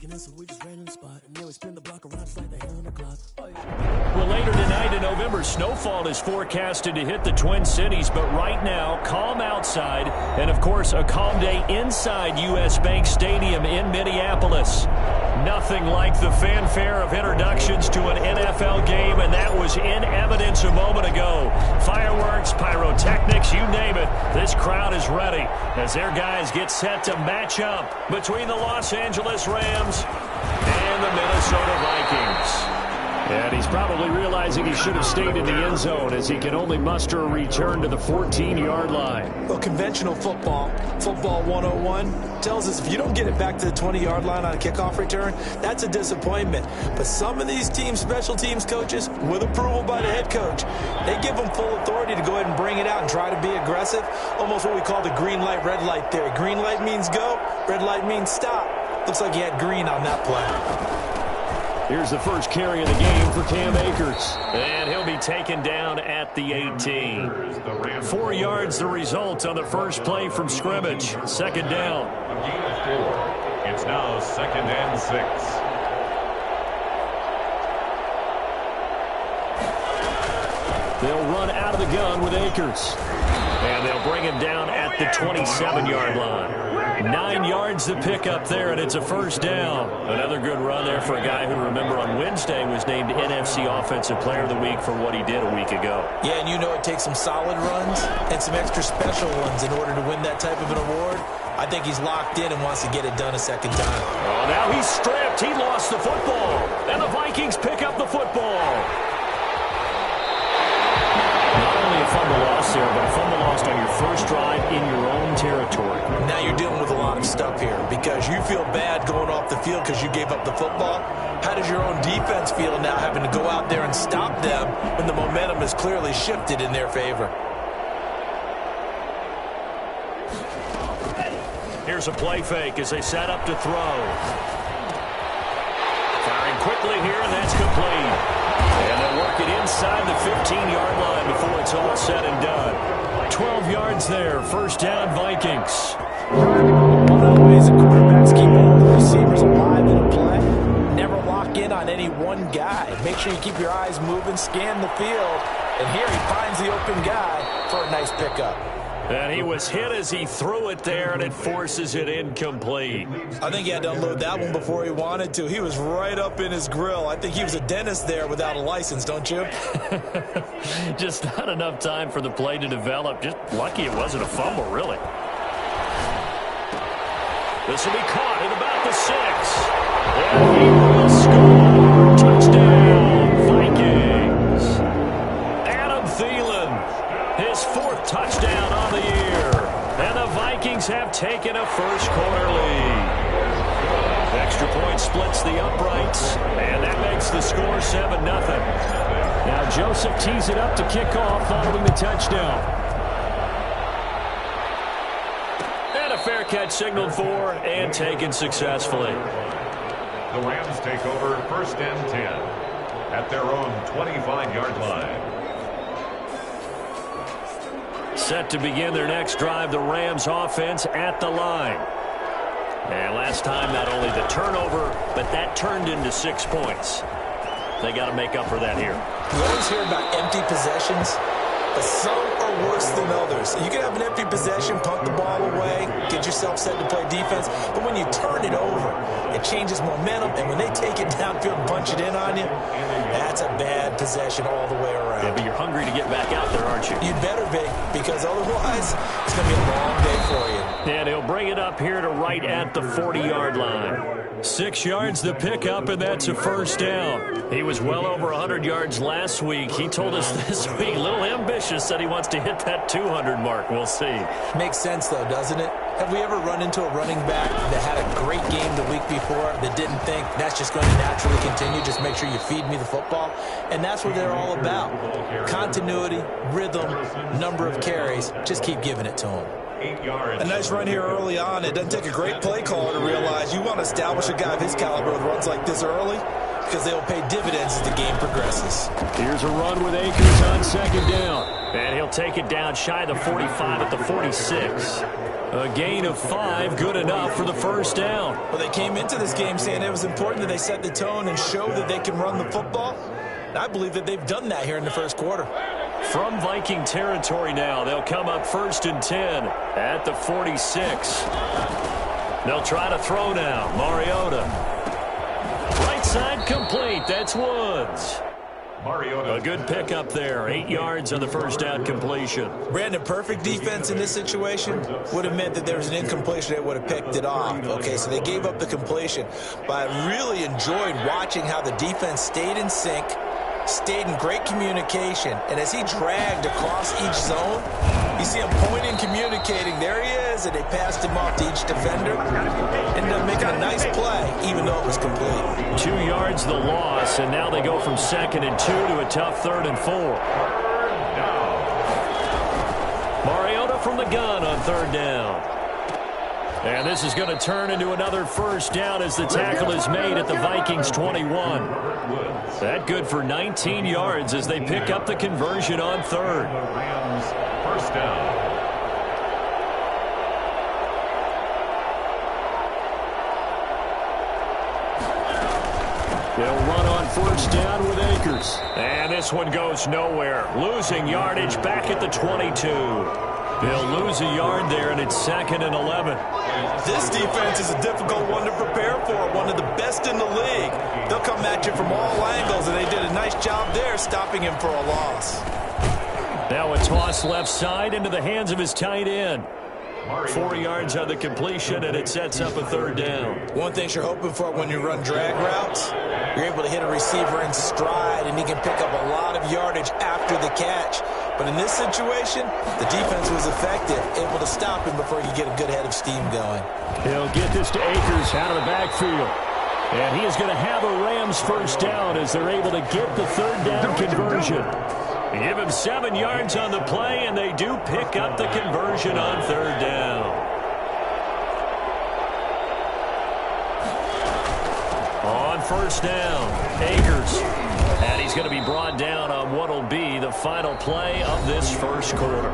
Well, later tonight, a November snowfall is forecasted to hit the Twin Cities, but right now, calm outside, and of course, a calm day inside U.S. Bank Stadium in Minneapolis. Nothing like the fanfare of introductions to an NFL game, and that was in evidence a moment ago. Fireworks, pyrotechnics, you name it. This crowd is ready as their guys get set to match up between the Los Angeles Rams and the Minnesota Vikings. And he's probably realizing he should have stayed in the end zone as he can only muster a return to the 14-yard line. Well, conventional football 101, tells us if you don't get it back to the 20-yard line on a kickoff return, that's a disappointment. But some of these teams, special teams coaches, with approval by the head coach, they give them full authority to go ahead and bring it out and try to be aggressive. Almost what we call the green light, red light theory. Green light means go, red light means stop. Looks like he had green on that play. Here's the first carry of the game for Cam Akers. And he'll be taken down at the 18. 4 yards the result on the first play from scrimmage. Second down. A gain of 4. It's now 2nd and 6. They'll run out of the gun with Akers. And they'll bring him down at the 27-yard line. 9 yards to pick up there, and it's a first down. Another good run there for a guy who, remember, on Wednesday was named NFC Offensive Player of the Week for what he did a week ago. Yeah, and you know it takes some solid runs and some extra special ones in order to win that type of an award. I think he's locked in and wants to get it done a second time. Oh, now he's stripped. He lost the football. And the Vikings pick up the football. Not only a fumble loss there, but a fumble lost on your first drive in your own territory. Now you're dealing with a lot of stuff here because you feel bad going off the field because you gave up the football. How does your own defense feel now having to go out there and stop them when the momentum is clearly shifted in their favor? Here's a play fake as they set up to throw. Firing quickly here, and that's complete. And they'll work it inside the 15-yard line before it's all said and done. 12 yards there. First down, Vikings. One of the ways the quarterbacks keep all the receivers alive in a play, never lock in on any one guy. Make sure you keep your eyes moving, scan the field, and here he finds the open guy for a nice pickup. And he was hit as he threw it there, and it forces it incomplete. I think he had to unload that one before he wanted to. He was right up in his grill. I think he was a dentist there without a license, don't you? Just not enough time for the play to develop. Just lucky it wasn't a fumble, really. This will be caught at about the 6. And he will score. Touchdown, Vikings. Adam Thielen, his 4th touchdown on the year. And the Vikings have taken a first-quarter lead. Extra point splits the uprights, and that makes the score 7-0. Now Joseph tees it up to kick off following the touchdown. And a fair catch signaled for and taken successfully. The Rams take over 1st and 10 at their own 25-yard line. Set to begin their next drive, the Rams offense at the line. And last time, not only the turnover, but that turned into 6 points. They got to make up for that here. You always hear about empty possessions, but some are worse than others. You can have an empty possession, punt the ball away, get yourself set to play defense, but when you turn it over, it changes momentum, and when they take it downfield and punch it in on you, that's a bad possession all the way around. Yeah, but you're hungry to get back out there, aren't you? You'd better be, because otherwise, it's going to be a long day for you. And he'll bring it up here to right at the 40-yard line. 6 yards the pickup, and that's a first down. He was well over 100 yards last week. He told us this week, a little ambitious, said he wants to hit that 200 mark. We'll see. Makes sense, though, doesn't it? Have we ever run into a running back that had a great game the week before that didn't think that's just going to naturally continue? Just make sure you feed me the football. And that's what they're all about. Continuity, rhythm, number of carries. Just keep giving it to them. A nice run here early on. It doesn't take a great play caller to realize you want to establish a guy of his caliber with runs like this early. because they will pay dividends as the game progresses. Here's a run with Akers on second down. And he'll take it down shy of the 45 at the 46. A gain of 5, good enough for the first down. Well, they came into this game saying it was important that they set the tone and show that they can run the football. And I believe that they've done that here in the first quarter. From Viking territory now, they'll come up 1st and 10 at the 46. They'll try to throw now. Mariota. Right side complete. That's Woods. Mariota. A good pickup there. 8 yards on the first down completion. Brandon, perfect defense in this situation would have meant that there was an incompletion that would have picked it off. Okay, so they gave up the completion. But I really enjoyed watching how the defense stayed in sync, stayed in great communication, and as he dragged across each zone, you see him pointing, communicating. There he is, and they passed him off to each defender. Ended up making a nice play, even though it was complete. 2 yards the loss, and now they go from 2nd and 2 to a tough 3rd and 4. Mariota from the gun on 3rd down. And this is going to turn into another first down as the tackle is made at the Vikings 21. That good for 19 yards as they pick up the conversion on 3rd. Rams first down. They'll run on 1st down with Akers. And this one goes nowhere. Losing yardage back at the 22. They'll lose a yard there, and it's 2nd and 11. This defense is a difficult one to prepare for, one of the best in the league. They'll come at you from all angles, and they did a nice job there stopping him for a loss. Now a toss left side into the hands of his tight end. 4 yards on the completion, and it sets up a 3rd down. One thing you're hoping for when you run drag routes, you're able to hit a receiver in stride, and he can pick up a lot of yardage after the catch. But in this situation, the defense was effective, able to stop him before he could get a good head of steam going. He'll get this to Akers out of the backfield. And he is going to have a Rams first down as they're able to get the 3rd down conversion. Give him 7 yards on the play, and they do pick up the conversion on 3rd down. On 1st down, Akers. And he's going to be brought down on what will be the final play of this first quarter.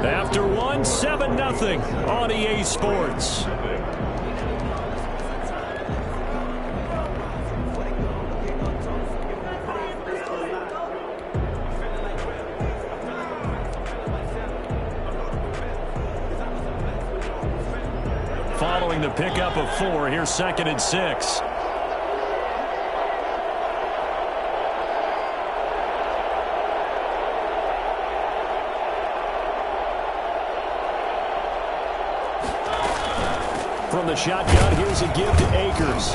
After 1, 7-0 on EA Sports. Following the pickup of 4, here's 2nd and 6. From the shotgun, here's a give to Akers.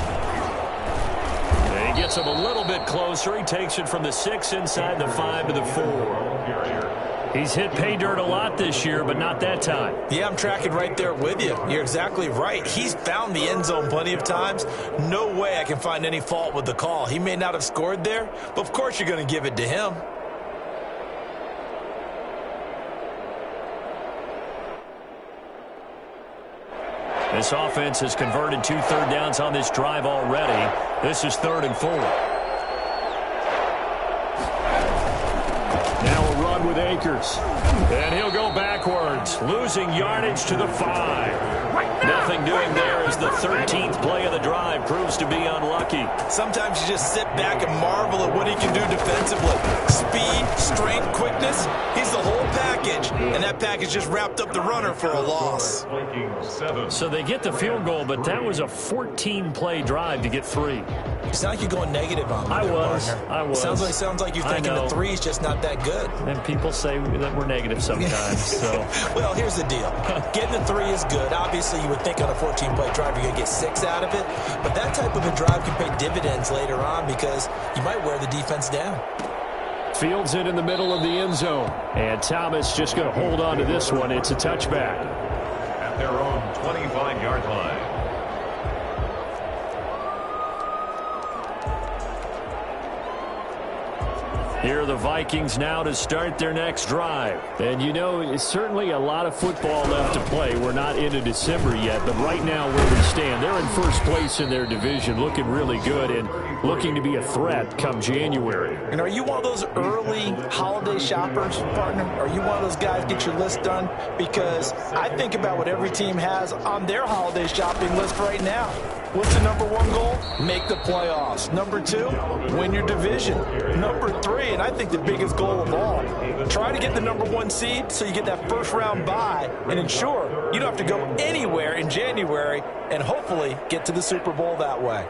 And he gets him a little bit closer. He takes it from the 6 inside the 5 to the 4. He's hit pay dirt a lot this year, but not that time. Yeah, I'm tracking right there with you. You're exactly right. He's found the end zone plenty of times. No way I can find any fault with the call. He may not have scored there, but of course you're going to give it to him. This offense has converted 2 third downs on this drive already. This is 3rd and 4. Now a run with Akers. And he'll go backwards, losing yardage to the 5. Nothing doing there as the 13th play of the drive proves to be unlucky. Sometimes you just sit back and marvel at what he can do defensively. Speed, strength, quickness, he's the whole package. And that package just wrapped up the runner for a loss. So they get the field goal, but that was a 14-play drive to get 3. It's not like you're going negative on him. I was. Sounds like you're thinking the 3 is just not that good. And people say that we're negative sometimes. So. Well, here's the deal. Getting the 3 is good. Obviously, you would think on a 14-play drive you're going to get 6 out of it. But that type of a drive can pay dividends later on because you might wear the defense down. Fields it in the middle of the end zone. And Thomas just going to hold on to this one. It's a touchback. At their own 25-yard line. Here are the Vikings now to start their next drive. And you know, it's certainly a lot of football left to play. We're not into December yet, but right now where we stand, they're in first place in their division, looking really good and looking to be a threat come January. And are you one of those early holiday shoppers, partner? Are you one of those guys get your list done? Because I think about what every team has on their holiday shopping list right now. What's the number one goal? Make the playoffs. Number two, win your division. Number three, and I think the biggest goal of all, try to get the number one seed so you get that first round bye and ensure you don't have to go anywhere in January and hopefully get to the Super Bowl that way.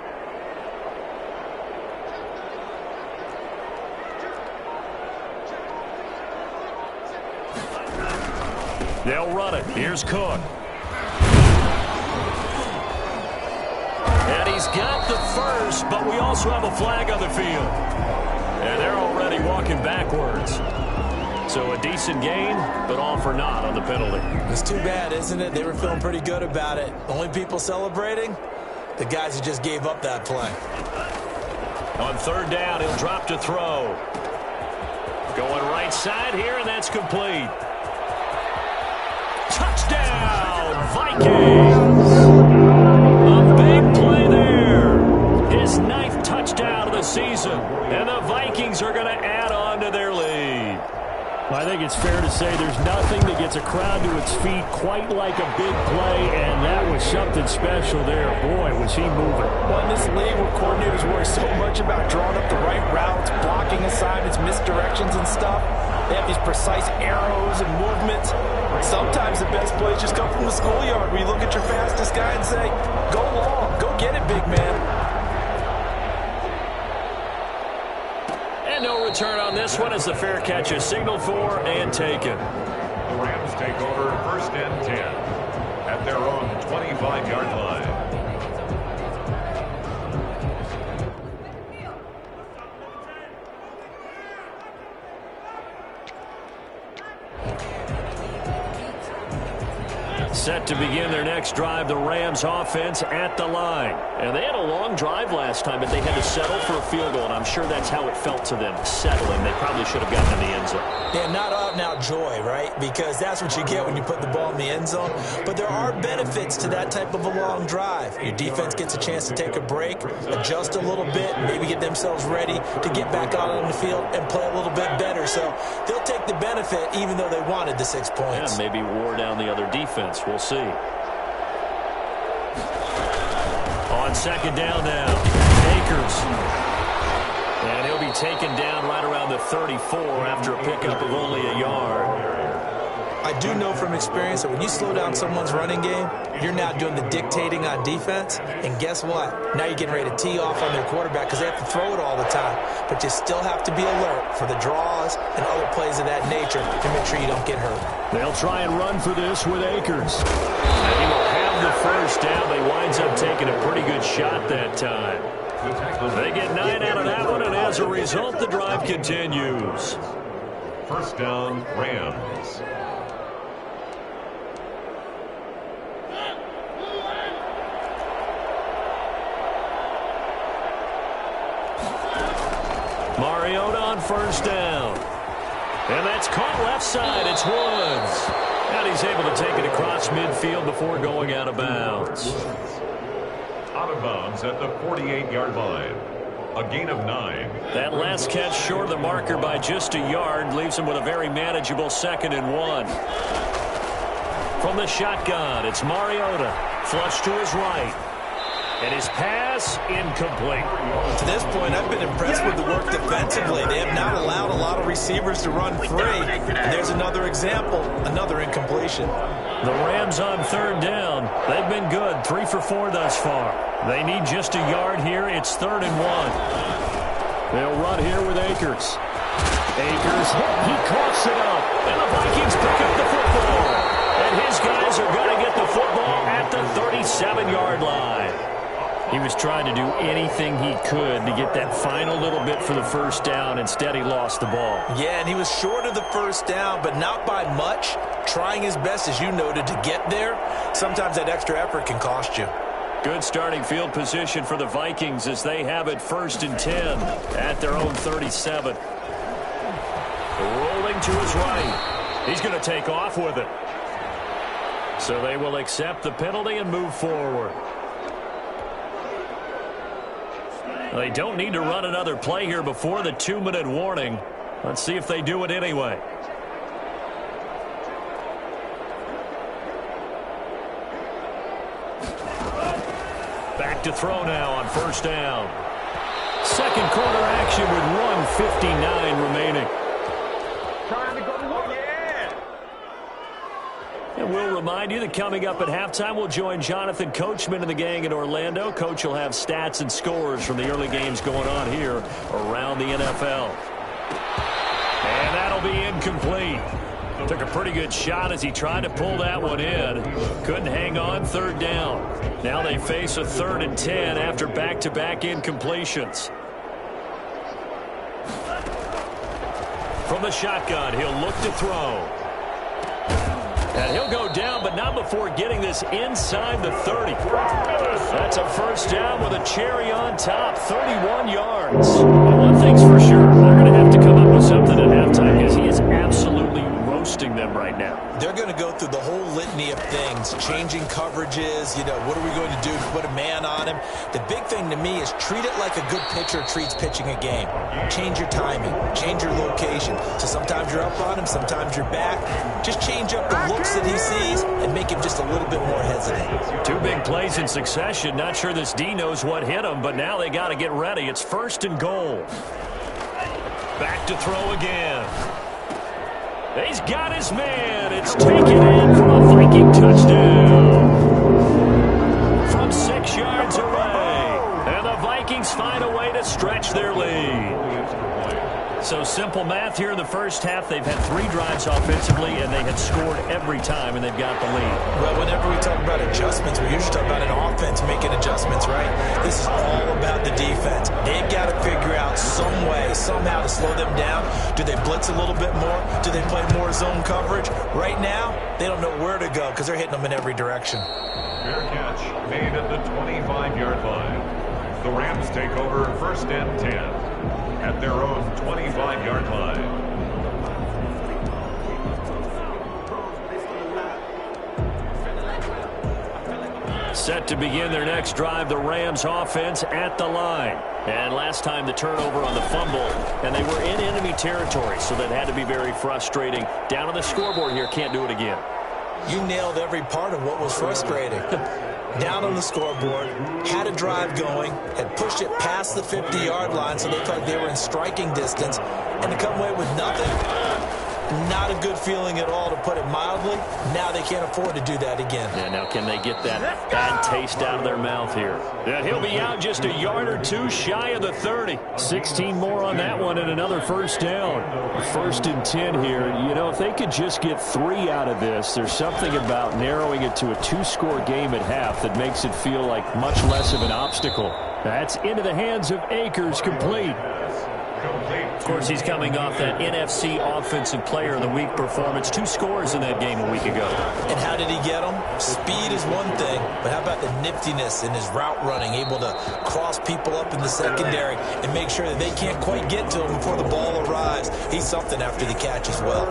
They'll run it. Here's Cook. And he's got the first, but we also have a flag on the field. And they're already walking backwards. So a decent gain, but all for naught on the penalty. It's too bad, isn't it? They were feeling pretty good about it. The only people celebrating, the guys who just gave up that play. On third down, he'll drop to throw. Going right side here, and that's complete. Touchdown, Vikings! A big play there. His 9th touchdown of the season. And the Vikings are going to add on to their lead. Well, I think it's fair to say there's nothing that gets a crowd to its feet quite like a big play, and that was something special there. Boy, was he moving. Well, in this league where coordinators worry so much about drawing up the right routes, blocking assignments, misdirections and stuff, they have these precise arrows and movements. Sometimes the best plays just come from the schoolyard where you look at your fastest guy and say, go long, go get it, big man. And no return on this one as the fair catch is signaled for and taken. The Rams take over first and 10 at their own 25-yard line. Set to begin their next drive, the Rams offense at the line. And they had a long drive last time, but they had to settle for a field goal, and I'm sure that's how it felt to them, settling. They probably should have gotten in the end zone. Yeah, not out-and-out joy, right? Because that's what you get when you put the ball in the end zone. But there are benefits to that type of a long drive. Your defense gets a chance to take a break, adjust a little bit, maybe get themselves ready to get back out on the field and play a little bit better. So they'll take the benefit even though they wanted the 6 points. Yeah, maybe wore down the other defense. We'll see. On second down now, Akers. And he'll be taken down right around the 34 after a pickup of only a yard. I do know from experience that when you slow down someone's running game, you're now doing the dictating on defense. And guess what? Now you're getting ready to tee off on their quarterback because they have to throw it all the time. But you still have to be alert for the draws and other plays of that nature to make sure you don't get hurt. They'll try and run for this with Akers. And he will have the first down. They winds up taking a pretty good shot that time. They get 9 out of that one, and as a result, the drive continues. First down, Rams. Mariota on first down. And that's caught left side. It's Woods. And he's able to take it across midfield before going out of bounds. Out of bounds at the 48-yard line. A gain of 9. That last catch short of the marker by just a yard leaves him with a very manageable 2nd and 1. From the shotgun, it's Mariota. Flush to his right. And his pass incomplete. To this point, I've been impressed with the work defensively. They have not allowed a lot of receivers to run free. And there's another example, another incompletion. The Rams on third down. They've been good, 3 for 4 thus far. They need just a yard here. It's 3rd and 1. They'll run here with Akers. Akers, he coughs it up. And the Vikings pick up the football. And his guys are going to get the football at the 37-yard line. He was trying to do anything he could to get that final little bit for the first down. Instead, he lost the ball. Yeah, and he was short of the first down, but not by much. Trying his best, as you noted, to get there. Sometimes that extra effort can cost you. Good starting field position for the Vikings as they have it 1st and 10 at their own 37. Rolling to his right. He's going to take off with it. So they will accept the penalty and move forward. They don't need to run another play here before the 2-minute warning. Let's see if they do it anyway. Back to throw now on first down. Second quarter action with 1:59 remaining. And we'll remind you that coming up at halftime, we'll join Jonathan Coachman and the gang in Orlando. Coach will have stats and scores from the early games going on here around the NFL. And that'll be incomplete. Took a pretty good shot as he tried to pull that one in. Couldn't hang on, third down. Now they face a 3rd and 10 after back-to-back incompletions. From the shotgun, he'll look to throw. And he'll go down, but not before getting this inside the 30. That's a first down with a cherry on top, 31 yards. And one thing's for sure, they're going to have to come up with something at halftime because he is absolutely roasting them right now. They're going to go through the whole litany of things, changing coverages, what are we going to do to put a man on him? The big thing to me is treat it like a good pitcher treats pitching a game. Change your timing, change your location. So sometimes you're up on him, sometimes you're back. Just change up the looks that he sees and make him just a little bit more hesitant. 2 big plays in succession. Not sure this D knows what hit him, but now they got to get ready. It's 1st and goal. Back to throw again. He's got his man. It's taken in for a Viking touchdown. From 6 yards away. And the Vikings find a way to stretch their lead. So simple math here in the first half. They've had 3 drives offensively, and they have scored every time, and they've got the lead. Well, whenever we talk about adjustments, we usually talk about an offense making adjustments, right? This is all about the defense. They've got to figure out some way, somehow to slow them down. Do they blitz a little bit more? Do they play more zone coverage? Right now, they don't know where to go because they're hitting them in every direction. Fair catch made at the 25-yard line. The Rams take over 1st and 10. At their own 25-yard line. Set to begin their next drive, the Rams offense at the line. And last time the turnover on the fumble, and they were in enemy territory, so that had to be very frustrating. Down on the scoreboard here, can't do it again. You nailed every part of what was frustrating. Down on the scoreboard, had a drive going, had pushed it past the 50-yard line so they thought they were in striking distance, and to come away with nothing, not a good feeling at all, to put it mildly. Now they can't afford to do that again. Yeah, now can they get that bad taste out of their mouth here? Yeah, he'll be out just a yard or 2 shy of the 30. 16 more on that one and another first down. 1st and 10 here. If they could just get 3 out of this, there's something about narrowing it to a 2-score game at half that makes it feel like much less of an obstacle. That's into the hands of Akers, complete. Of course, he's coming off that NFC Offensive Player of the Week performance. 2 scores in that game a week ago. And how did he get them? Speed is one thing, but how about the niftiness in his route running, able to cross people up in the secondary and make sure that they can't quite get to him before the ball arrives. He's something after the catch as well.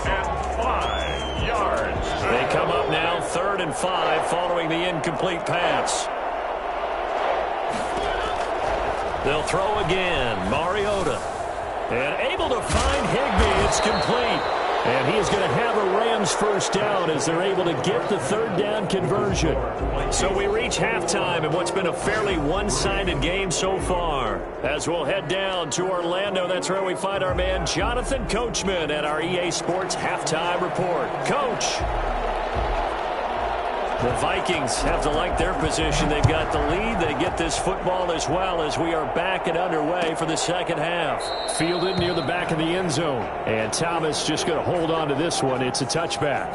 And 5 yards. They come up now 3rd and 5 following the incomplete pass. They'll throw again. Mariota. And able to find Higbee. It's complete. And he is going to have a Rams first down as they're able to get the 3rd down conversion. So we reach halftime in what's been a fairly one-sided game so far. As we'll head down to Orlando, that's where we find our man Jonathan Coachman at our EA Sports Halftime Report. Coach. The Vikings have to like their position. They've got the lead. They get this football as well as we are back and underway for the second half. Fielded near the back of the end zone. And Thomas just going to hold on to this one. It's a touchback.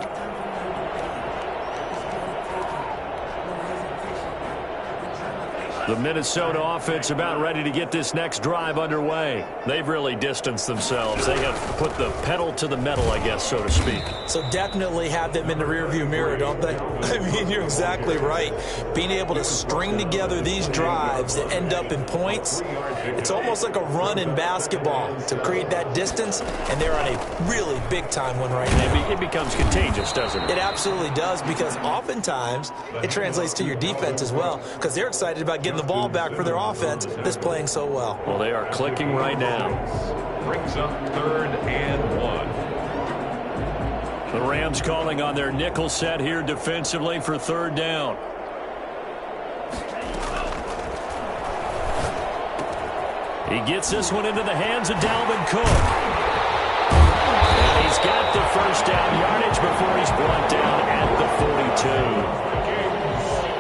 The Minnesota offense about ready to get this next drive underway. They've really distanced themselves. They have put the pedal to the metal, I guess, so to speak. So definitely have them in the rearview mirror, don't they? I mean, you're exactly right. Being able to string together these drives that end up in points, it's almost like a run in basketball to create that distance, and they're on a really big-time one right now. It becomes contagious, doesn't it? It absolutely does, because oftentimes it translates to your defense as well, because they're excited about getting the ball back for their offense that's playing so well. Well, they are clicking right now. Brings up 3rd and 1. The Rams calling on their nickel set here defensively for 3rd down. He gets this one into the hands of Dalvin Cook. And he's got the 1st down yardage before he's brought down at the 42.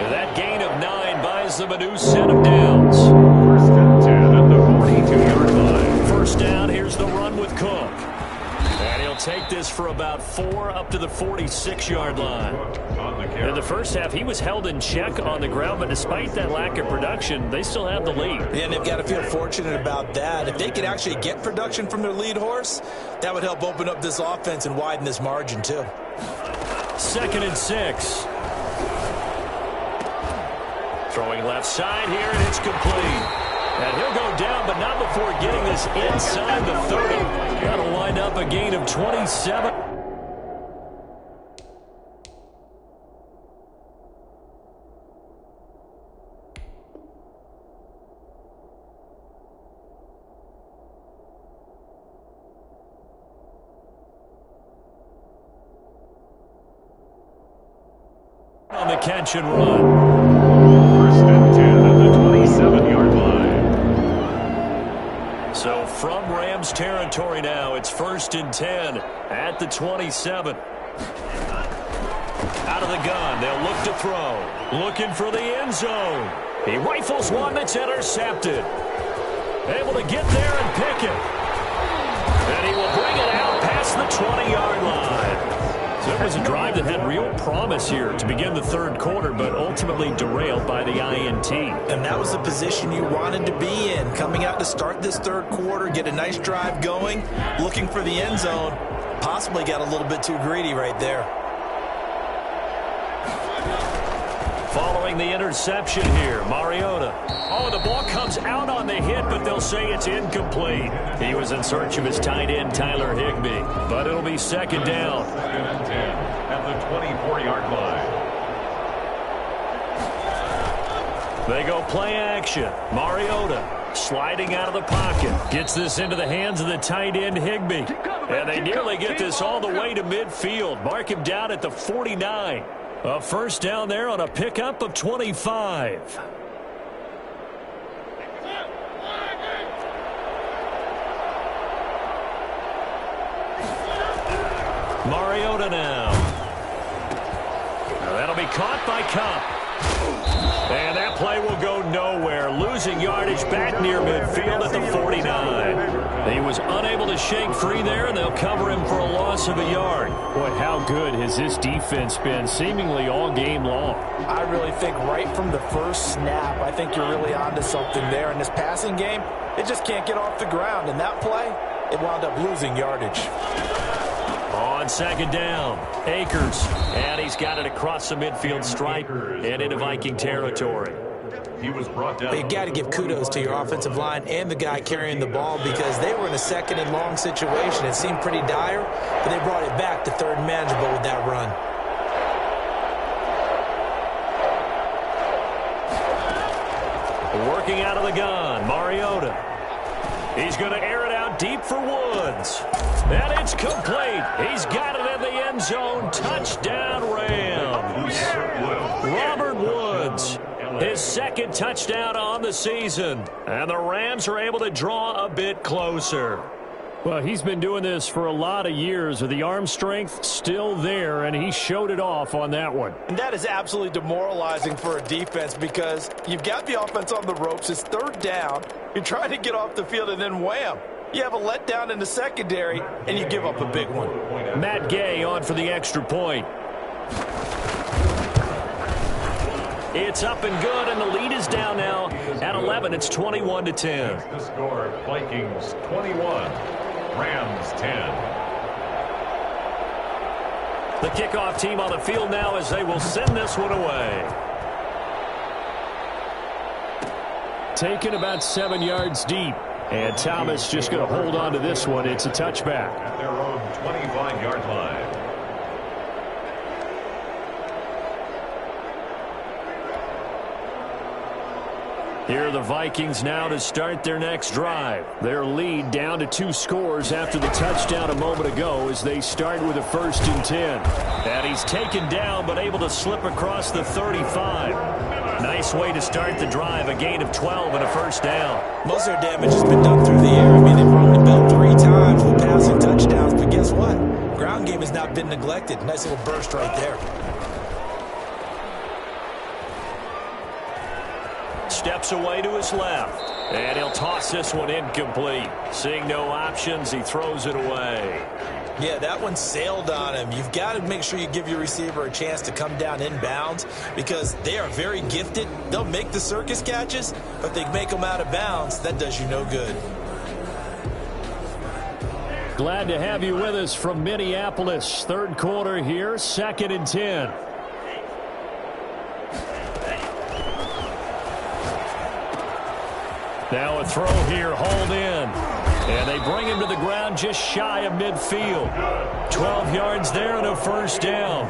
That gain of 9 buys them a new set of downs. 1st and 10 at the 42-yard line. 1st down, here's the run with Cook. And he'll take this for about 4 up to the 46-yard line. In the first half, he was held in check on the ground, but despite that lack of production, they still have the lead. And they've got to feel fortunate about that. If they could actually get production from their lead horse, that would help open up this offense and widen this margin too. 2nd and 6. Throwing left side here, and it's complete. And he'll go down, but not before getting this inside the 30. That'll wind up a gain of 27. On the catch and run. 1st and 10 at the 27-yard line. So from Rams territory now, it's 1st and 10 at the 27. Out of the gun, they'll look to throw. Looking for the end zone. He rifles one that's intercepted. Able to get there and pick it. And he will bring it out past the 20-yard line. So it was a drive that had real promise here to begin the 3rd quarter, but ultimately derailed by the INT. And that was the position you wanted to be in, coming out to start this 3rd quarter, get a nice drive going, looking for the end zone. Possibly got a little bit too greedy right there. Following the interception here, Mariota. Oh, the ball comes out on the hit, but they'll say it's incomplete. He was in search of his tight end, Tyler Higbee. But it'll be 2nd down. 2nd and 10 at the 24-yard line. They go play action. Mariota sliding out of the pocket. Gets this into the hands of the tight end, Higbee. And they nearly get this all the way to midfield. Mark him down at the 49. A 1st down there on a pickup of 25. Mariota now. That'll be caught by Kupp. And that play will go nowhere. Losing yardage back near midfield at the 49. He was unable to shake free there, and they'll cover him for a loss of a yard. Boy, how good has this defense been seemingly all game long? I really think right from the first snap, I think you're really onto something there. In this passing game, it just can't get off the ground. And that play, it wound up losing yardage. On 2nd down, Akers. And he's got it across the midfield stripe and into Viking territory. He was brought down. But you got to give kudos to your offensive line and the guy carrying the ball, because they were in a 2nd and long situation. It seemed pretty dire, but they brought it back to 3rd and manageable with that run. Working out of the gun, Mariota. He's going to air it out deep for Woods. And it's complete. He's got it in the end zone. Touchdown, Rams. Robert Woods, his 2nd touchdown on the season. And the Rams are able to draw a bit closer. Well, he's been doing this for a lot of years with the arm strength still there, and he showed it off on that one. And that is absolutely demoralizing for a defense, because you've got the offense on the ropes. It's 3rd down. You're trying to get off the field, and then wham, you have a letdown in the secondary, and you give up a big one. Matt Gay on for the extra point. It's up and good, and the lead is down now at 11. It's 21-10. The score, Vikings 21, Rams 10. The kickoff team on the field now as they will send this one away. Taken about 7 yards deep. And Thomas just going to hold on to this one. It's a touchback. At their own 25-yard line. Here are the Vikings now to start their next drive. Their lead down to 2 scores after the touchdown a moment ago as they start with a 1st and 10. And he's taken down but able to slip across the 35. Nice way to start the drive, a gain of 12 and a 1st down. Most of their damage has been done through the air. I mean, they've rung the bell 3 times with passing touchdowns, but guess what? Ground game has not been neglected. Nice little burst right there. Steps away to his left, and he'll toss this one incomplete. Seeing no options, he throws it away. Yeah, that one sailed on him. You've got to make sure you give your receiver a chance to come down inbounds because they are very gifted. They'll make the circus catches, but they make them out of bounds. That does you no good. Glad to have you with us from Minneapolis. 3rd quarter here, 2nd and 10. Now a throw here, hauled in. And they bring him to the ground just shy of midfield. 12 yards there and a 1st down.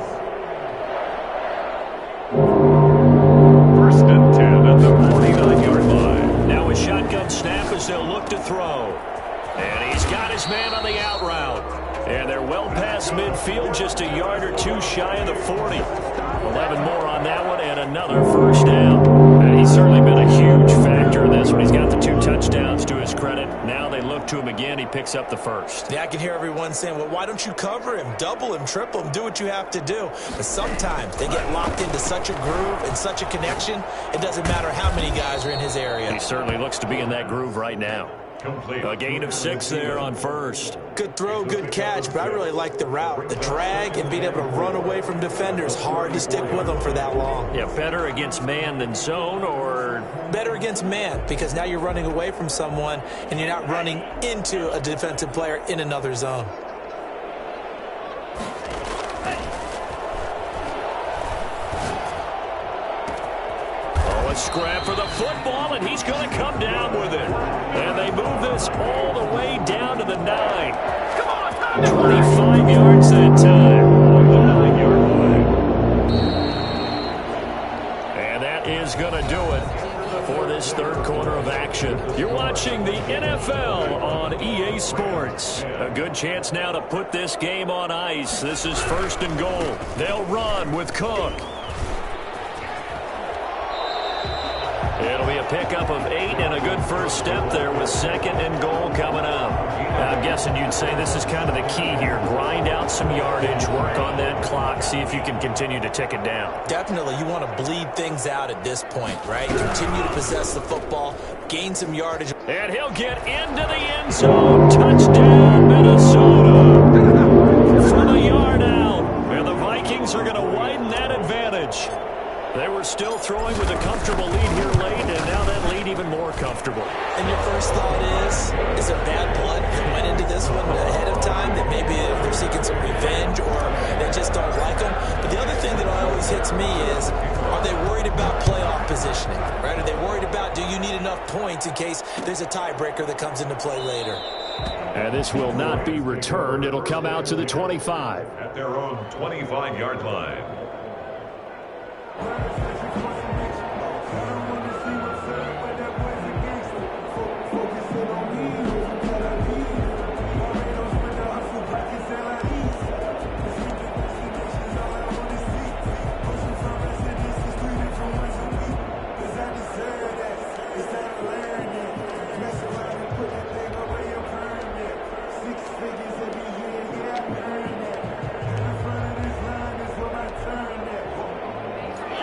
1st and 10 at the 49-yard line. Now a shotgun snap as they'll look to throw. And he's got his man on the out route. And they're well past midfield, just a yard or 2 shy of the 40. 11 more on that one and another 1st down. And he's certainly been a huge factor in this one. He's got the 2 touchdowns to his credit. Now they look to him again. He picks up the 1st. Yeah, I can hear everyone saying, well, why don't you cover him, double him, triple him, do what you have to do. But sometimes they get locked into such a groove and such a connection, it doesn't matter how many guys are in his area. He certainly looks to be in that groove right now. Complete. A gain of 6 there on 1st. Good throw, good catch, but I really like the route. The drag and being able to run away from defenders, hard to stick with them for that long. Yeah, better against man than zone, or better against man because now you're running away from someone and you're not running into a defensive player in another zone. Oh, a scrap for the football, and he's going to come down with it. And they move this all the way down to the 9. 25 yards that time. And that is going to do it for this 3rd quarter of action. You're watching the NFL on EA Sports. A good chance now to put this game on ice. This is 1st and goal. They'll run with Cook. It'll be a pickup of 8 and a good 1st step there with 2nd and goal coming up. I'm guessing you'd say this is kind of the key here. Grind out some yardage, work on that clock, see if you can continue to tick it down. Definitely, you want to bleed things out at this point, right? Continue to possess the football, gain some yardage. And he'll get into the end zone. Touchdown, Minnesota. From a yard out. And the Vikings are going to widen that advantage. They were still throwing with a comfortable lead here late, and now that lead even more comfortable. And your first thought is there bad blood that went into this one ahead of time, that maybe they're seeking some revenge or they just don't like them? But the other thing that always hits me is, are they worried about playoff positioning, right? Are they worried about, do you need enough points in case there's a tiebreaker that comes into play later? And this will not be returned. It'll come out to the 25. At their own 25-yard line.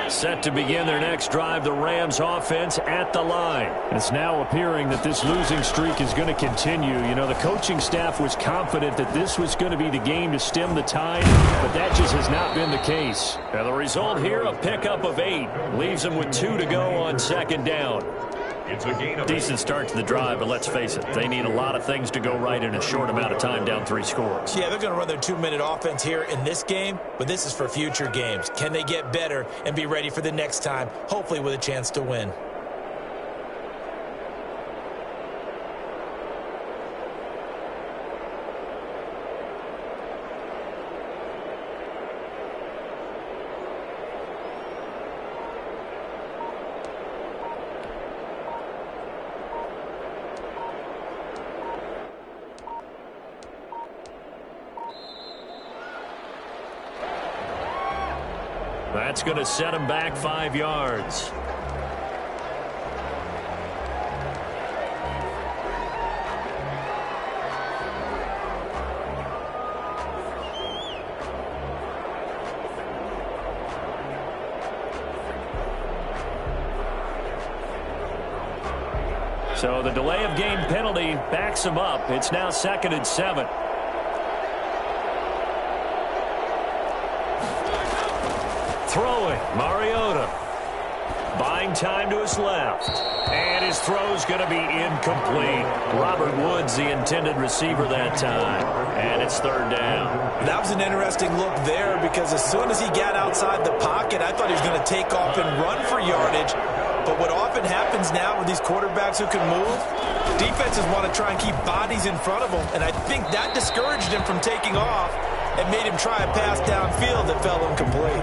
Set to begin their next drive, the Rams offense at the line. It's now appearing that this losing streak is going to continue. You know, the coaching staff was confident that this was going to be the game to stem the tide, but that just has not been the case. And the result here, a pickup of 8. Leaves them with 2 to go on second down. It's a gain of Decent start to the drive, but let's face it, they need a lot of things to go right in a short amount of time, down 3 scores. Yeah, they're going to run their 2-minute offense here in this game, but this is for future games. Can they get better and be ready for the next time, hopefully with a chance to win? That's going to set him back 5 yards. So the delay of game penalty backs him up. It's now 2nd and 7. Throwing, Mariota. Buying time to his left. And his throw's going to be incomplete. Robert Woods, the intended receiver that time. And it's 3rd down. That was an interesting look there because as soon as he got outside the pocket, I thought he was going to take off and run for yardage. But what often happens now with these quarterbacks who can move, defenses want to try and keep bodies in front of them. And I think that discouraged him from taking off and made him try a pass downfield that fell incomplete.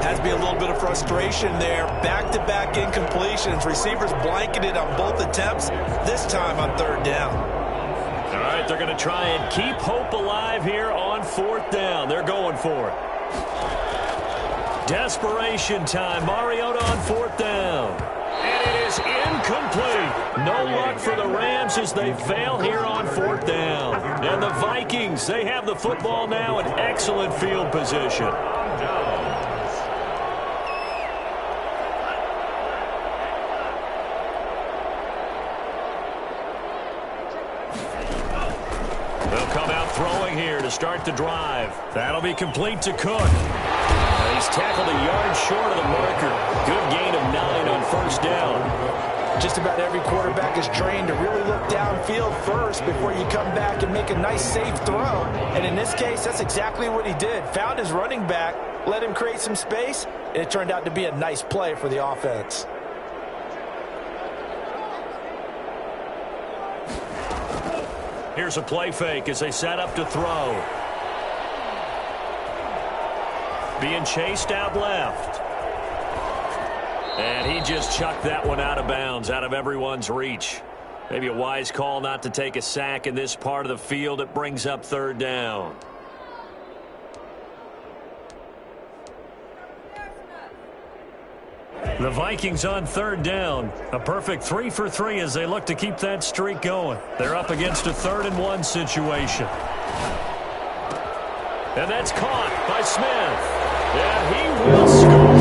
Has to be a little bit of frustration there. Back-to-back incompletions. Receivers blanketed on both attempts, this time on 3rd down. All right, they're going to try and keep hope alive here on 4th down. They're going for it. Desperation time. Mariota on 4th down. And it is incomplete. No luck for the Rams as they fail here on 4th down. And the Vikings, they have the football now in excellent field position. They'll come out throwing here to start the drive. That'll be complete to Cook. He's tackled a yard short of the marker. Good gain of 9 on 1st down. Just about every quarterback is trained to really look downfield first before you come back and make a nice, safe throw. And in this case, that's exactly what he did. Found his running back, let him create some space, and it turned out to be a nice play for the offense. Here's a play fake as they set up to throw. Being chased out left. And he just chucked that one out of bounds, out of everyone's reach. Maybe a wise call not to take a sack in this part of the field. It brings up 3rd down. The Vikings on 3rd down. A perfect 3 for 3 as they look to keep that streak going. They're up against a 3rd and 1 situation. And that's caught by Smith. And he will score.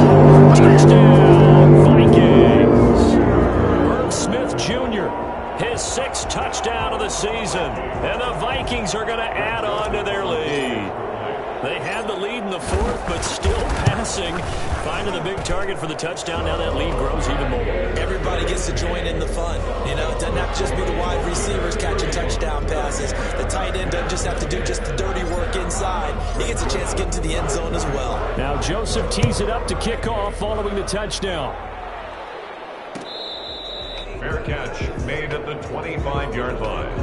Touchdown, Vikings. Herb Smith Jr., his 6th touchdown of the season. And the Vikings are going to add on to their lead. They had the lead in the 4th, but still passing. Finding the big target for the touchdown. Now that lead grows even more. Everybody gets to join in the fun. You know, it doesn't have to just be the wide receivers catching touchdown passes. The tight end doesn't just have to do just the dirty work inside. He gets a chance to get into the end zone as well. Now Joseph tees it up to kick off following the touchdown. fair catch made at the 25-yard line.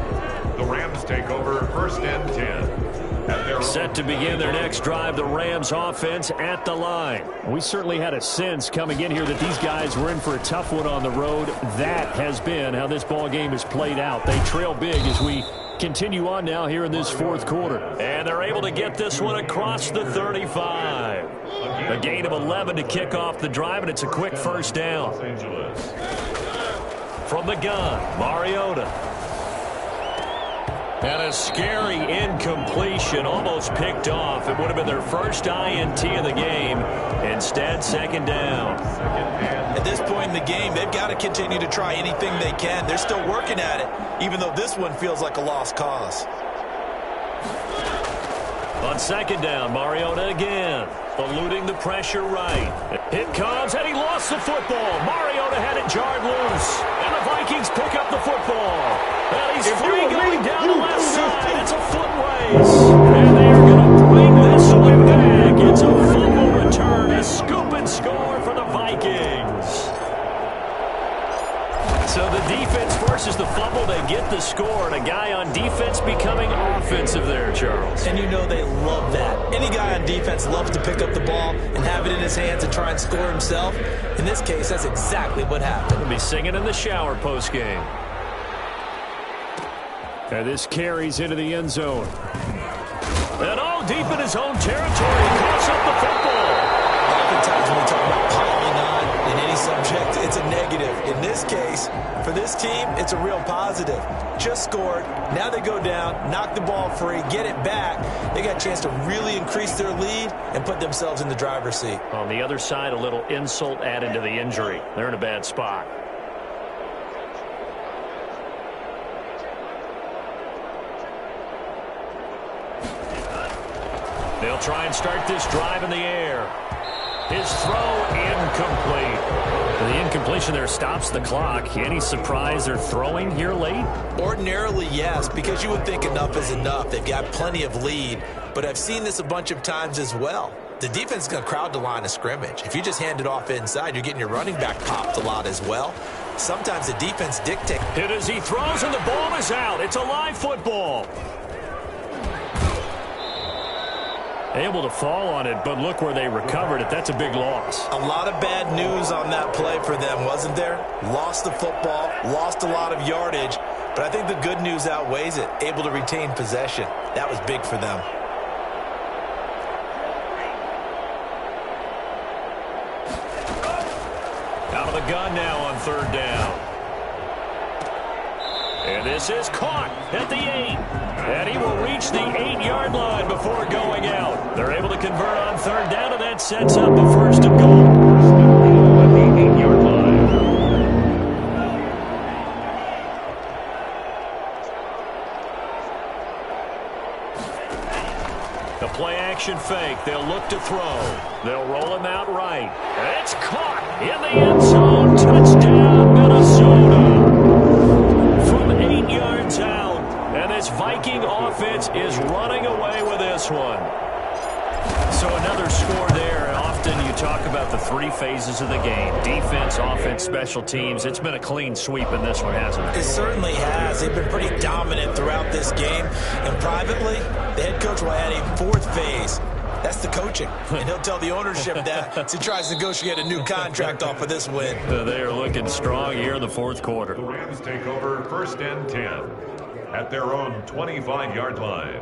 The Rams take over 1st and 10. Set to begin their next drive, the Rams offense at the line. We certainly had a sense coming in here that these guys were in for a tough one on the road. That has been how this ball game has played out. They trail big as we continue on now here in this 4th quarter. And they're able to get this one across the 35. A gain of 11 to kick off the drive, and it's a quick 1st down. From the gun, Mariota. And a scary incompletion, almost picked off. It would have been their first INT of the game. Instead, second down. At this point in the game, they've got to continue to try anything they can. They're still working at it, even though this one feels like a lost cause. On second down, Mariota again, eluding the pressure right. It comes, and he lost the football. Mariota had it jarred loose, and the Vikings pick up the football. And he's free going down the left side. It's a foot race, and they are going to bring this one back. It's a fumble return, a scoop and score for the Vikings. So the defense forces the fumble. They get the score, and a guy on defense becoming offensive there, Charles. And you know they love that. Any guy on defense loves to pick up the ball and have it in his hands and try and score himself. In this case, that's exactly what happened. He'll be singing in the shower post-game. And this carries into the end zone. And all deep in his own territory, he coughs up the football. Oftentimes when we talk about piling on in any subject, it's a negative. In this case, for this team, it's a real positive. Just scored. Now they go down, knock the ball free, get it back. They got a chance to really increase their lead and put themselves in the driver's seat. On the other side, a little insult added to the injury. They're in a bad spot. They'll try and start this drive in the air. His throw incomplete. The incompletion there stops the clock. Any surprise they're throwing here late? Ordinarily, yes, because you would think enough is enough. They've got plenty of lead, but I've seen this a bunch of times as well. The defense is going to crowd the line of scrimmage. If you just hand it off inside, you're getting your running back popped a lot as well. Sometimes the defense dictates. Hit as he throws, and the ball is out. It's a live football. Able to fall on it, but look where they recovered it. That's a big loss. A lot of bad news on that play for them, wasn't there? Lost the football, lost a lot of yardage, but I think the good news outweighs it. Able to retain possession. That was big for them. Out of the gun now on third down. And this is caught at the 8. And he will reach the 8-yard line before going out. They're able to convert on third down, and that sets up a first and goal. At the 8-yard line. The play action fake. They'll look to throw. They'll roll him out right. And it's caught in the end zone. Touchdown, Minnesota. From 8 yards out. And this Viking offense is running away with this one. So another score there. And often you talk about the three phases of the game. Defense, offense, special teams. It's been a clean sweep in this one, hasn't it? It certainly has. They've been pretty dominant throughout this game. And privately, the head coach will add a fourth phase. That's the coaching. And he'll tell the ownership that as he tries to negotiate a new contract off of this win. They are looking strong here in the fourth quarter. The Rams take over first and 10 at their own 25-yard line.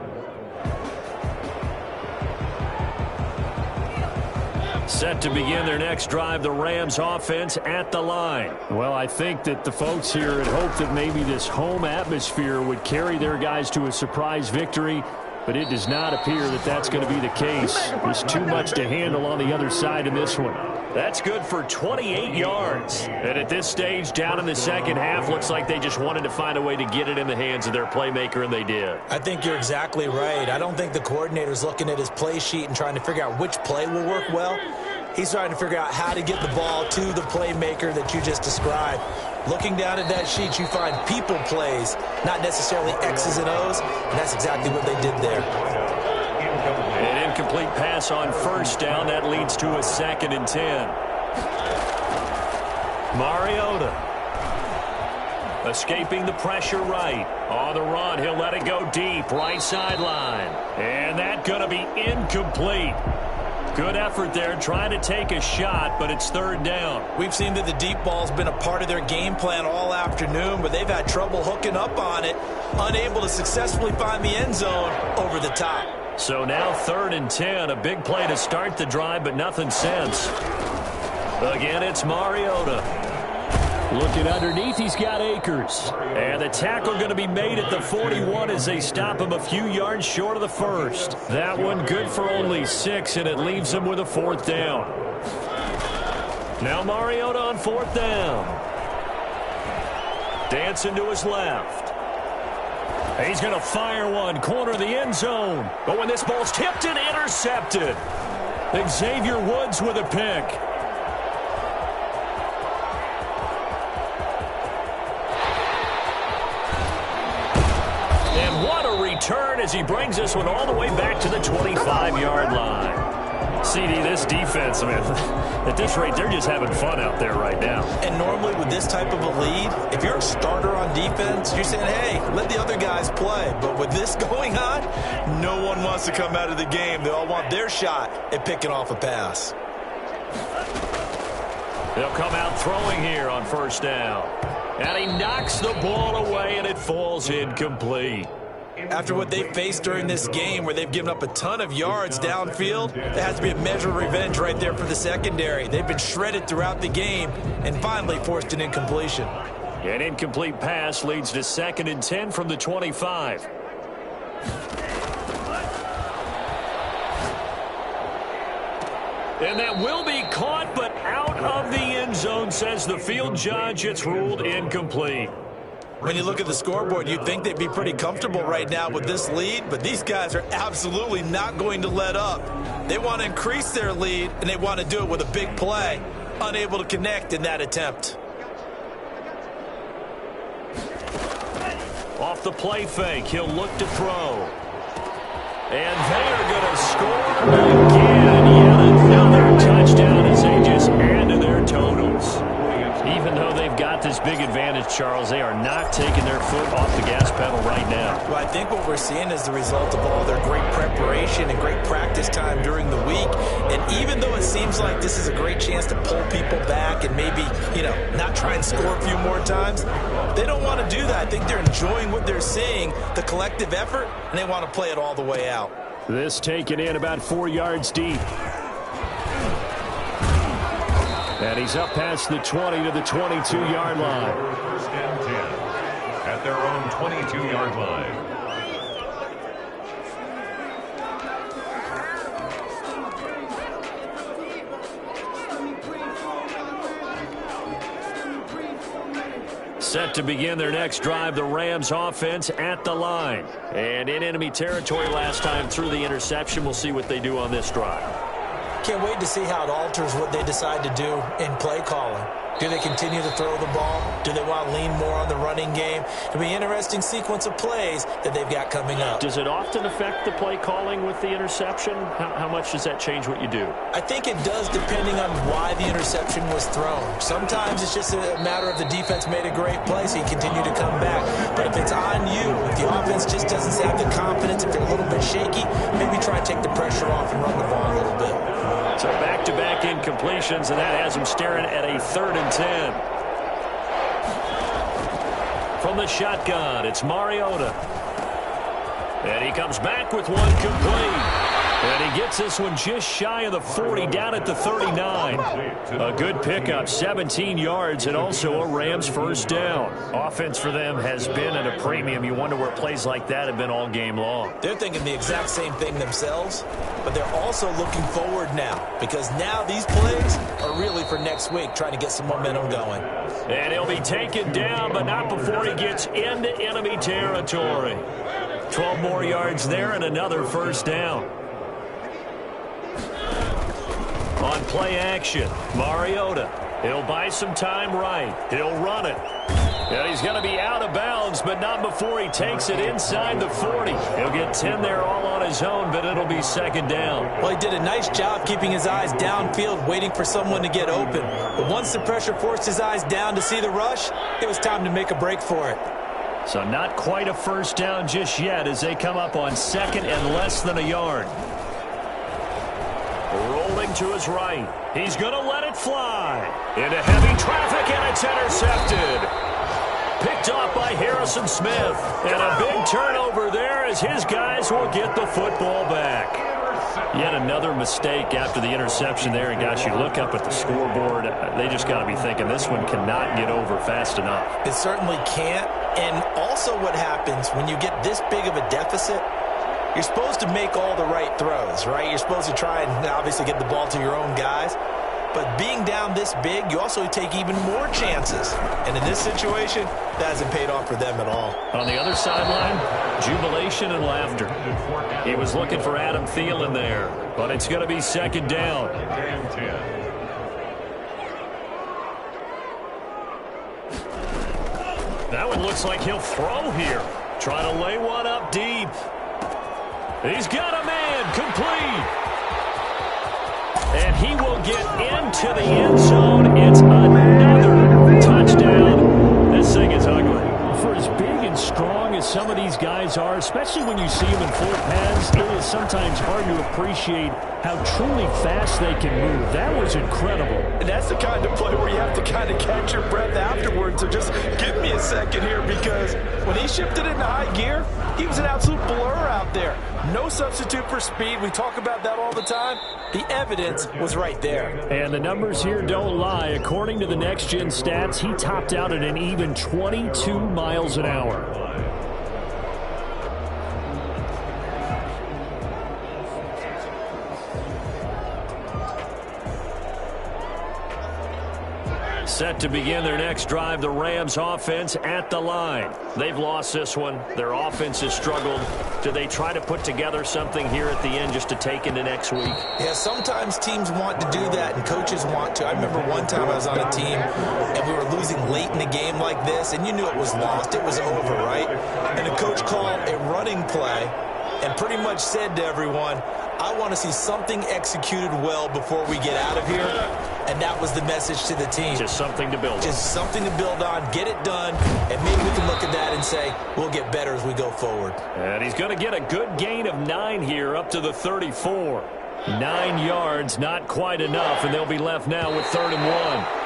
Set to begin their next drive, the Rams offense at the line. Well, I think that the folks here had hoped that maybe this home atmosphere would carry their guys to a surprise victory, but it does not appear that that's going to be the case. There's too much to handle on the other side in this one. That's good for 28 yards. And at this stage, down in the second half, looks like they just wanted to find a way to get it in the hands of their playmaker, and they did. I think you're exactly right. I don't think the coordinator's looking at his play sheet and trying to figure out which play will work well. He's trying to figure out how to get the ball to the playmaker that you just described. Looking down at that sheet, you find people plays, not necessarily X's and O's, and that's exactly what they did there. An incomplete pass on first down. That leads to a 2nd and 10. Mariota escaping the pressure right. On the run, he'll let it go deep, right sideline. And that's going to be incomplete. Good effort there, trying to take a shot, but it's third down. We've seen that the deep ball's been a part of their game plan all afternoon, but they've had trouble hooking up on it, unable to successfully find the end zone over the top. So now 3rd and 10, a big play to start the drive, but nothing since. Again, it's Mariota. Looking underneath, he's got Akers. And the tackle going to be made at the 41 as they stop him a few yards short of the first. That one good for only 6, and it leaves him with a 4th down. Now Mariota on 4th down. Dancing to his left. He's going to fire one, corner of the end zone. But when this ball's tipped and intercepted, Xavier Woods with a pick. And what a return as he brings this one all the way back to the 25-yard line. CD, this defense, man, at this rate, they're just having fun out there right now. And normally with this type of a lead, if you're a starter on defense, you're saying, hey, let the other guys play. But with this going on, no one wants to come out of the game. They all want their shot at picking off a pass. They'll come out throwing here on 1st down. And he knocks the ball away, and it falls incomplete. After what they faced during this game where they've given up a ton of yards downfield, there has to be a measure of revenge right there for the secondary. They've been shredded throughout the game and finally forced an incompletion. An incomplete pass leads to 2nd and 10 from the 25. And that will be caught, but out of the end zone, says the field judge. It's ruled incomplete. When you look at the scoreboard, you'd think they'd be pretty comfortable right now with this lead, but these guys are absolutely not going to let up. They want to increase their lead, and they want to do it with a big play. Unable to connect in that attempt. Off the play fake, he'll look to throw. And they are going to score again. Yet another touchdown as they just add to their totals. Even though they've got this big advantage, Charles, they are not taking their foot off the gas pedal right now. Well, I think what we're seeing is the result of all their great preparation and great practice time during the week. And even though it seems like this is a great chance to pull people back and maybe, not try and score a few more times, they don't want to do that. I think they're enjoying what they're seeing, the collective effort, and they want to play it all the way out. This taken in about 4 yards deep. And he's up past the 20 to the 22-yard line. 1st and 10 at their own 22-yard line. Set to begin their next drive, the Rams offense at the line. And in enemy territory last time through the interception. We'll see what they do on this drive. Can't wait to see how it alters what they decide to do in play calling. Do they continue to throw the ball? Do they want to lean more on the running game? It'll be an interesting sequence of plays that they've got coming up. Does it often affect the play calling with the interception? How much does that change what you do? I think it does depending on why the interception was thrown. Sometimes it's just a matter of the defense made a great play, so you continue to come back. But if it's on you, if the offense just doesn't have the confidence, if they're a little bit shaky, maybe try and take the pressure off and run the ball a little bit. So back-to-back incompletions, and that has them staring at a 3rd and 10. From the shotgun, it's Mariota. And he comes back with one complete. And he gets this one just shy of the 40, down at the 39. A good pickup, 17 yards, and also a Rams 1st down. Offense for them has been at a premium. You wonder where plays like that have been all game long. They're thinking the exact same thing themselves, but they're also looking forward now, because now these plays are really for next week, trying to get some momentum going. And he'll be taken down, but not before he gets into enemy territory. 12 more yards there and another 1st down. On play action, Mariota. He'll buy some time right. He'll run it. And he's going to be out of bounds, but not before he takes it inside the 40. He'll get 10 there all on his own, but it'll be 2nd down. Well, he did a nice job keeping his eyes downfield, waiting for someone to get open. But once the pressure forced his eyes down to see the rush, it was time to make a break for it. So not quite a 1st down just yet as they come up on 2nd and less than a yard. Rolling to his right. He's going to let it fly. Into heavy traffic, and it's intercepted. Picked off by Harrison Smith. And a big turnover there as his guys will get the football back. Yet another mistake after the interception there. And, gosh, you look up at the scoreboard, they just got to be thinking this one cannot get over fast enough. It certainly can't. And also what happens when you get this big of a deficit, you're supposed to make all the right throws, right? You're supposed to try and obviously get the ball to your own guys. But being down this big, you also take even more chances. And in this situation, that hasn't paid off for them at all. On the other sideline, jubilation and laughter. He was looking for Adam Thielen there, but it's going to be second down. That one looks like he'll throw here. Trying to lay one up deep. He's got a man, complete. And he will get into the end zone. It's another touchdown. This thing is ugly. For as big and strong as some of these guys are, especially when you see them in full pads, it is sometimes hard to appreciate how truly fast they can move. That was incredible. And that's the kind of play where you have to kind of catch your breath afterwards. So just give me a second here, because when he shifted into high gear, he was an absolute blur out there. No substitute for speed. We talk about that all the time. The evidence was right there. And the numbers here don't lie. According to the Next Gen stats, he topped out at an even 22 miles an hour. Set to begin their next drive, the Rams offense at the line. They've lost this one. Their offense has struggled. Do they try to put together something here at the end just to take into next week? Yeah, sometimes teams want to do that and coaches want to. I remember one time I was on a team and we were losing late in a game like this, and you knew it was lost. It was over, right? And the coach called a running play and pretty much said to everyone, I want to see something executed well before we get out of here. And that was the message to the team. Just something to build on. Just something to build on, get it done, and maybe we can look at that and say, we'll get better as we go forward. And he's going to get a good gain of 9 here up to the 34. 9 yards, not quite enough, and they'll be left now with 3rd and 1.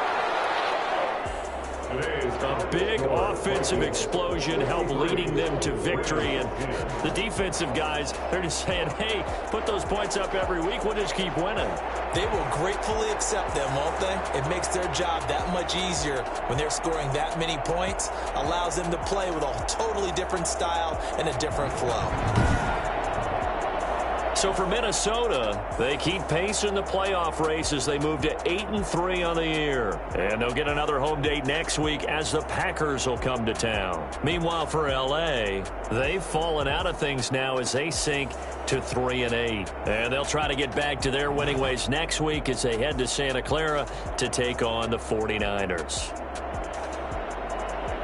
A big offensive explosion helped leading them to victory. And the defensive guys, they're just saying, hey, put those points up every week. We'll just keep winning. They will gratefully accept them, won't they? It makes their job that much easier when they're scoring that many points. Allows them to play with a totally different style and a different flow. So for Minnesota, they keep pace in the playoff race as they move to 8-3 on the year. And they'll get another home date next week as the Packers will come to town. Meanwhile, for L.A., they've fallen out of things now as they sink to 3-8. And they'll try to get back to their winning ways next week as they head to Santa Clara to take on the 49ers.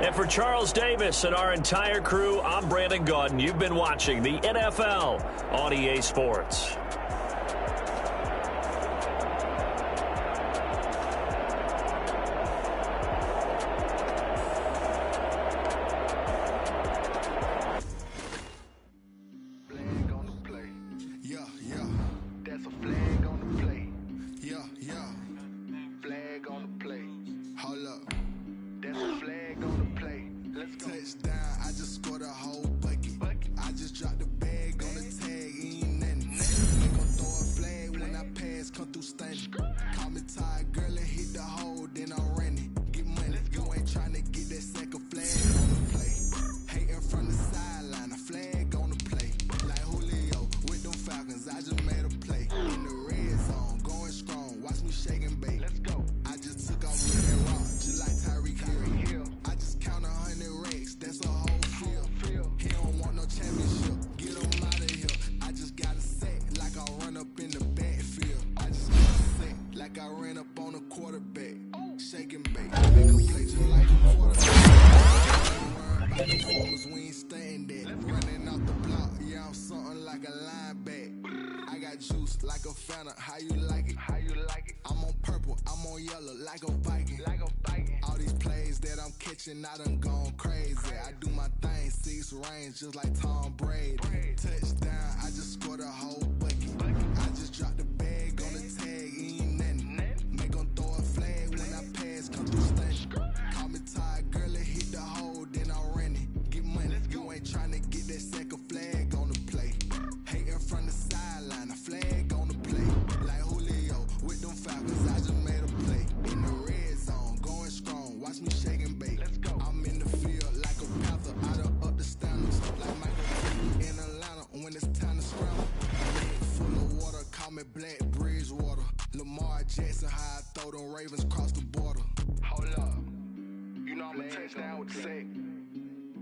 And for Charles Davis and our entire crew, I'm Brandon Gaudin. You've been watching the NFL on EA Sports. I done gone crazy. I do my thing, 6 rings just like Tom Brady. Touchdown, I just scored a whole bucket. I just dropped the bag on the tag, ain't nothing. Make them throw a flag when I pass, come through stunning. Call me tired, girl, it hit the hole, then I ran it. Get money, you ain't trying to get that second flag on the play. Hating from the sideline, a flag Lamar Jackson, how I throw them Ravens across the border. Hold up. You know I'm a touchdown with the sack.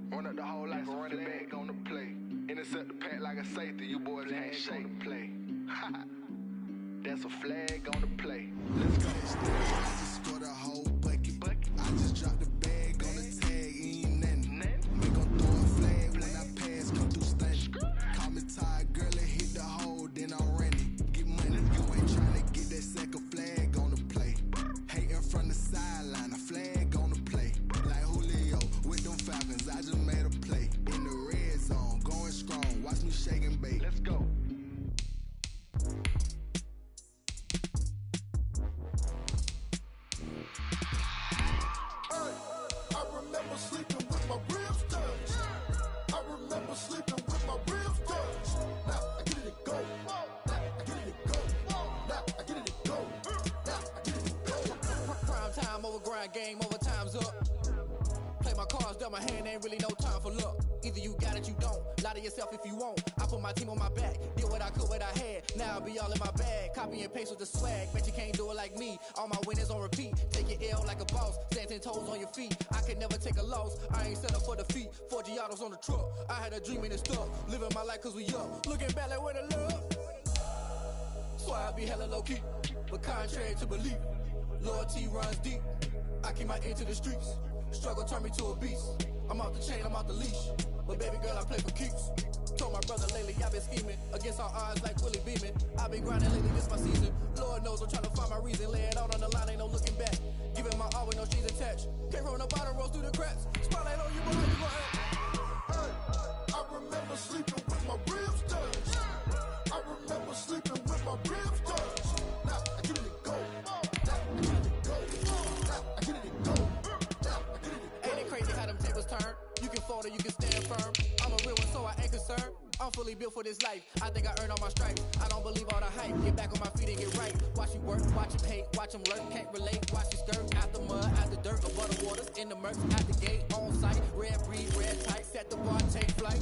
Run up the hole like a running back on the play. Intercept the pack like a safety. You boys ain't shake the play. That's a flag on the play. Let's go. I just scored a whole bucket. I just dropped the bag on the tag. Ain't nothing. Make 'em throw a flag when I pass. Come through stunning. Call me tired, girl, and hit the hole. Then I'm running. Get money. You ain't trying to get that second flag on the play. Hating from the sideline. A flag on the play. Like Julio with them Falcons. I just made a play. In the red zone. Going strong. Watch me shake and bake. Let's go. I remember sleeping with my ribs touched. I remember sleeping with my ribs touched. Now I get it to go. Now I get it to go. Now I get it to go. Now I get it to go. Prime time over grind game, over time's up. Play my cards, dealt my hand, ain't really no time for luck. Either you got it, you don't. Lie to yourself if you won't. I put my team on my back, did what I could, what I had. Now I'll be all in my bag. Copy and paste with the swag. Bet you can't do it like me. All my winners on repeat. Take your L like a boss. Stand 10 toes on your feet. I can never take a loss. I ain't set up for defeat. 4 Giottos on the truck. I had a dream and it's stuck. Living my life cause we up. Looking back like where the love. So I be hella low key. But contrary to belief, loyalty runs deep. I keep my ear to the streets. Struggle turned me to a beast. I'm off the chain, I'm off the leash. But baby girl, I play for keeps. Told my brother lately, I've been scheming. Against all odds like Willie Beeman. I've been grinding lately, this my season. Lord knows I'm trying to find my reason. Lay it out on the line, ain't no looking back. Giving my all with no strings attached. Came from the bottom, rose through the cracks. Spotlight on you, boy, you gon' act. I remember sleeping with my ribs touched. I remember sleeping with my ribs touched. Now I get it to go. Now I get it to go. Now I get it to go. Now I get it to go. Ain't it crazy how them tables turn? You can fold or you can stand firm. I'm a real one, so I ain't concerned. I'm fully built for this life. I think I earned all my stripes. I don't believe all the hype. Get back on my feet and get right. Watch you work, watch you hate, watch them lurk. Can't relate, watch you skirt. Out the mud, out the dirt, above the waters, in the murks, out the gate, on site. Red breed, red tight, set the bar, take flight.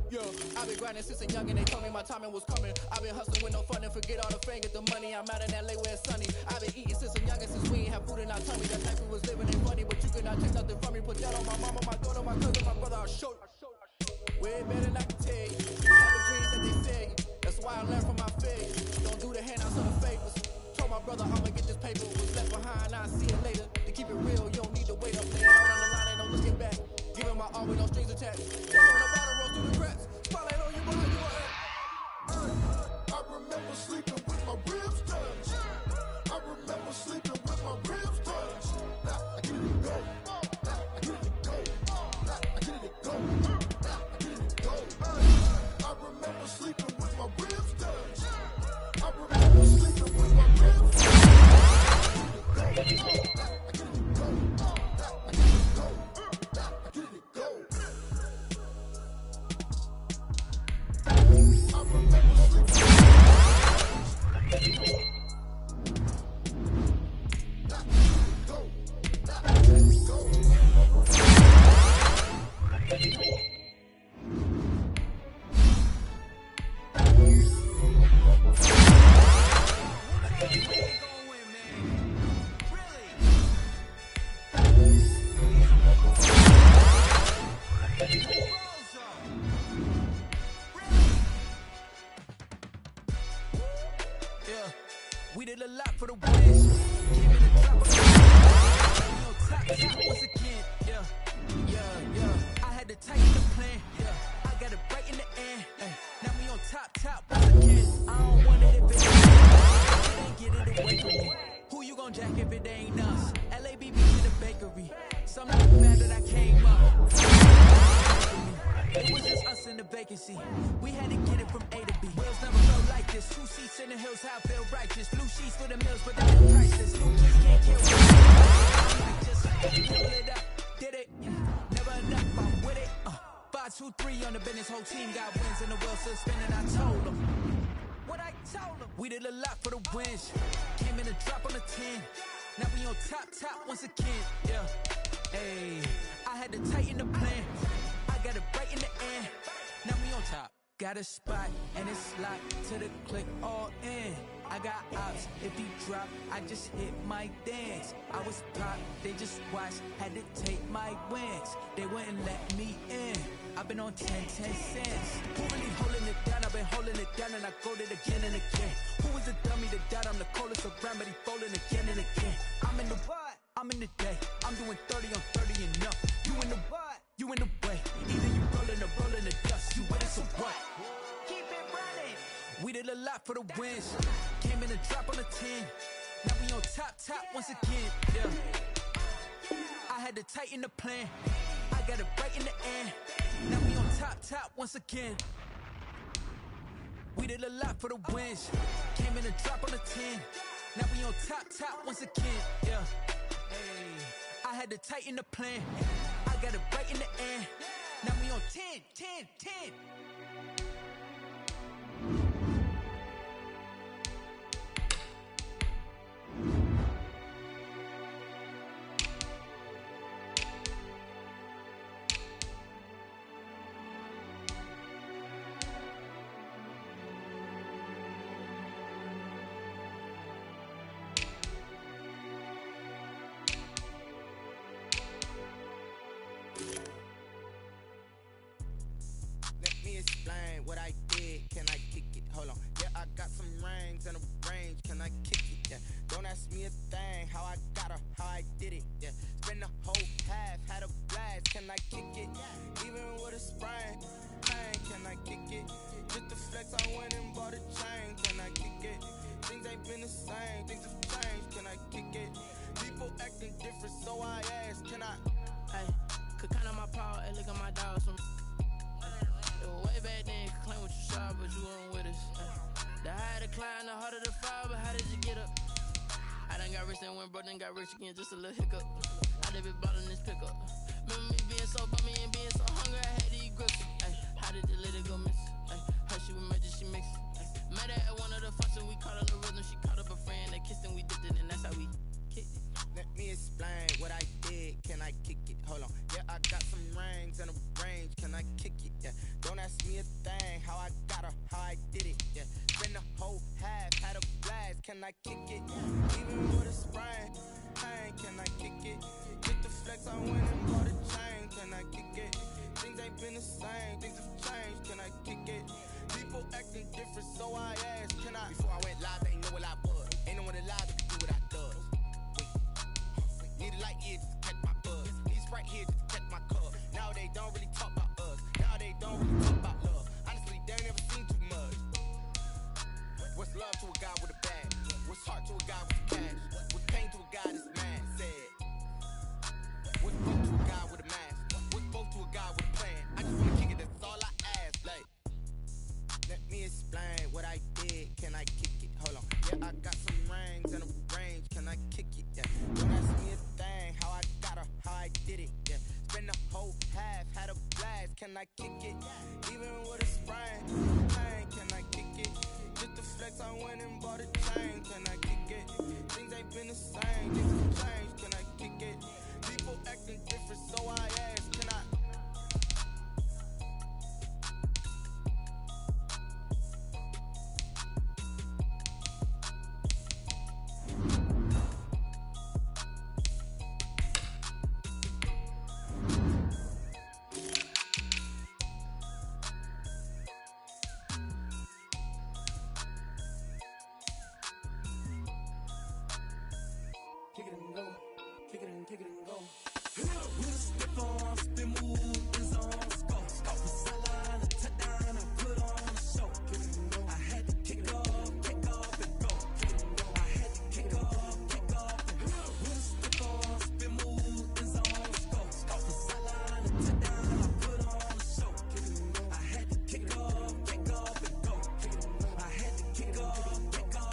Yo, I've been grinding since a young and they told me my timing was coming. I've been hustling with no fun and forget all the fame, get the money. I'm out in LA where it's sunny. I've been eating since I'm young and since we ain't have food in our tummy. That life we was living ain't funny, but you cannot take nothing from me. Put that on my mama, my daughter, my cousin, my brother, I'll show you. Way better than I can tell you. Type of dreams that they sell you. That's why I learned from my failures. Don't do the handouts or the favors. Told my brother I'ma get this paper. Was left behind, I'll see it later. To keep it real, you don't need to wait up. Lay it out on the line, ain't no looking back. Giving my all with no strings attached. Jump on the bottom, roll through the cracks. Spotlight on you, boy, you gon' act. I remember sleeping with my ribs touched. I remember sleeping with my ribs touched. Now I get it to go. Now I get it to go. Now I get it to go. Now I get it to go. I remember sleeping with my ribs touched. I remember sleeping with my ribs touched. Now I get it to go. Now I get it to go. Now I get it to go. Now I get it to go. I remember sleeping. We did a lot for the win. Came in the top of the top once again. Yeah. I had to tighten the plan. Yeah. I got it right in the end. Now we on top once again. I don't want it if it ain't get it away from me. Who you gon' jack if it ain't us? LABB to the bakery. Some niggas mad that I came up. It was just us in the vacancy. We had to get it from A to B. Wheels never felt like this. 2 seats in the hills, how I feel righteous. Blue sheets for the mills, but they're still priceless. New kids can't kill me. Just double it up, did it. Never enough, I'm with it. 5, 2, 3 on the business. Whole team got wins in the world still spinning. I told them what I told them. We did a lot for the wins. Came in a drop on the 10. Now we on top once again. Yeah. Hey, I had to tighten the plan. Got it right in the end. Now we on top. Got a spot and it's locked to the click all in. I got ops, if he drop, I just hit my dance. I was pop, they just watched, had to take my wins. They wouldn't let me in. I've been on 10 cents. Who really holding it down? I've been holding it down and I go it again and again. Who is the dummy that doubt I'm the coldest around, but he folding again and again. I'm in the what? I'm in the day. I'm doing 30 on 30 and up. You in the what? You in the way. Either you rolling the dust. You with us or what? Keep it running. We did a lot for the wins. Came in and drop on the 10. Now we on top once again. Yeah. I had to tighten the plan. I got it right in the end. Now we on top once again. We did a lot for the wins. Came in and drop on the 10. Now we on top once again. Yeah. Hey. I had to tighten the plan. I got it right in the end. Now we on 10. Explain what I did, can I kick it? Hold on, yeah, I got some rings and a range, can I kick it? Yeah, don't ask me a thing, how I got her, how I did it, yeah. Spend the whole half, had a blast, can I kick it? Even with a sprain, can I kick it? Just the flex, I went and bought a chain, can I kick it? Things ain't been the same, things have changed, can I kick it? People acting different, so I asked, can I? Hey, could count on my power, and look at my dogs from way back then, could claim what you saw, but you weren't with us. The higher the climb, the harder the fall, but how did you get up? I done got rich and went broke, then got rich again, just a little hiccup. I done been ballin' this pickup. Remember me being so bummy and being so hungry, I had to eat grips. How did the lady go miss? How she was magic, she mixed. Met her at one of the functions, we caught her the rhythm, she caught up a friend, they kissed and we dipped it, and that's how we kicked it. Let me explain what I did, can I kick it? Hold on, yeah, I got some rings and a range, can I kick it? Yeah, don't ask me a thing, how I got her, how I did it? Yeah, spend the whole half, had a blast, can I kick it? Even with a sprain, can I kick it? Get the flex, I went and bought a chain, can I kick it? Things ain't been the same, things have changed, can I kick it? People acting different, so I asked, can I? Before I went live, they know what I was. Ain't no one alive that can do what I does. Need a light here just to catch my buzz. Need a Sprite here just to catch my cup. Now they don't really talk about us. Now they don't really talk about love. Honestly, they ain't never seen too much. What's love to a guy with a bag? What's heart to a guy with cash? What's pain to a guy that's mad? Said. What's broke to a guy with a mask? What's both to a guy with a plan? I just wanna kick it, that's all I ask. Like, let me explain what I did. Can I kick it? Hold on. Yeah, I got some rings and a range. Can I kick it? Yeah. Don't ask me a thing, how I got her, how I did it. Yeah. Spend the whole half, had a blast. Can I kick it? Even with a sprain, can I kick it? Just the flex, I went and bought a chain. Can I kick it? Things ain't been the same, things have changed. Can I kick it? People acting different, so I asked, can I? Kick it and go, kick it and go. With a step on, spin move, is on, go. Off the sideline, a touchdown, I put on a show. Kick it and go. I had to kick off and go. Kick it and go. I had to kick off and go. With a step on, spin move, is on, go. Off the sideline, a touchdown, I put on a show. Kick it and go. I had to kick off and go. Kick it and go. I had to kick off and go.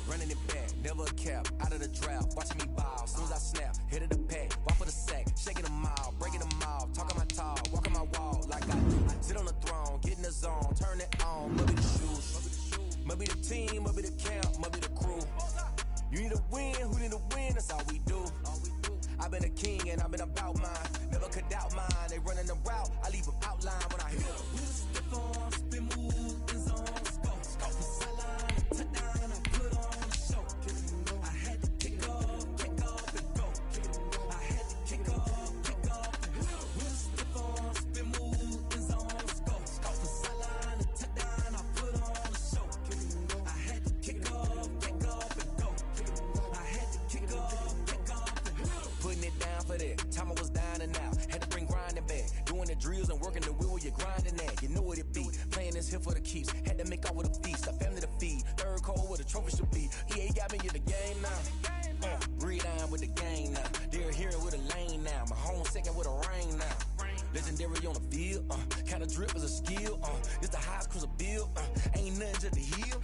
Running it back, never a cap, out of the drought, watching me ball. Soon as I snap, hit of the pack, walk for the sack, shaking them all, breaking them all, talking my talk, walking my wall like I do. Sit on the throne, get in the zone, turn it on, must be the shoes, must be the team, must be the camp, must be the crew. You need a win, who need a win, that's all we do. I've been a king and I've been about mine, never could doubt mine. They running the route, I leave them outline when I hit them. With a step on, spin move, is on, go. Off the sideline, a touchdown, I put drills and working the wheel where you're grinding at. You know what it be. Playing this here for the keeps. Had to make out with a feast. A family to feed. Third cold where the trophy should be. EA got me in the game now. Breed down with the game now. They're here with a lane now. My home second with a rain now. Legendary on the field. Kinda drip is a skill. It's the highest cruiser bill. Ain't nothing to the hill.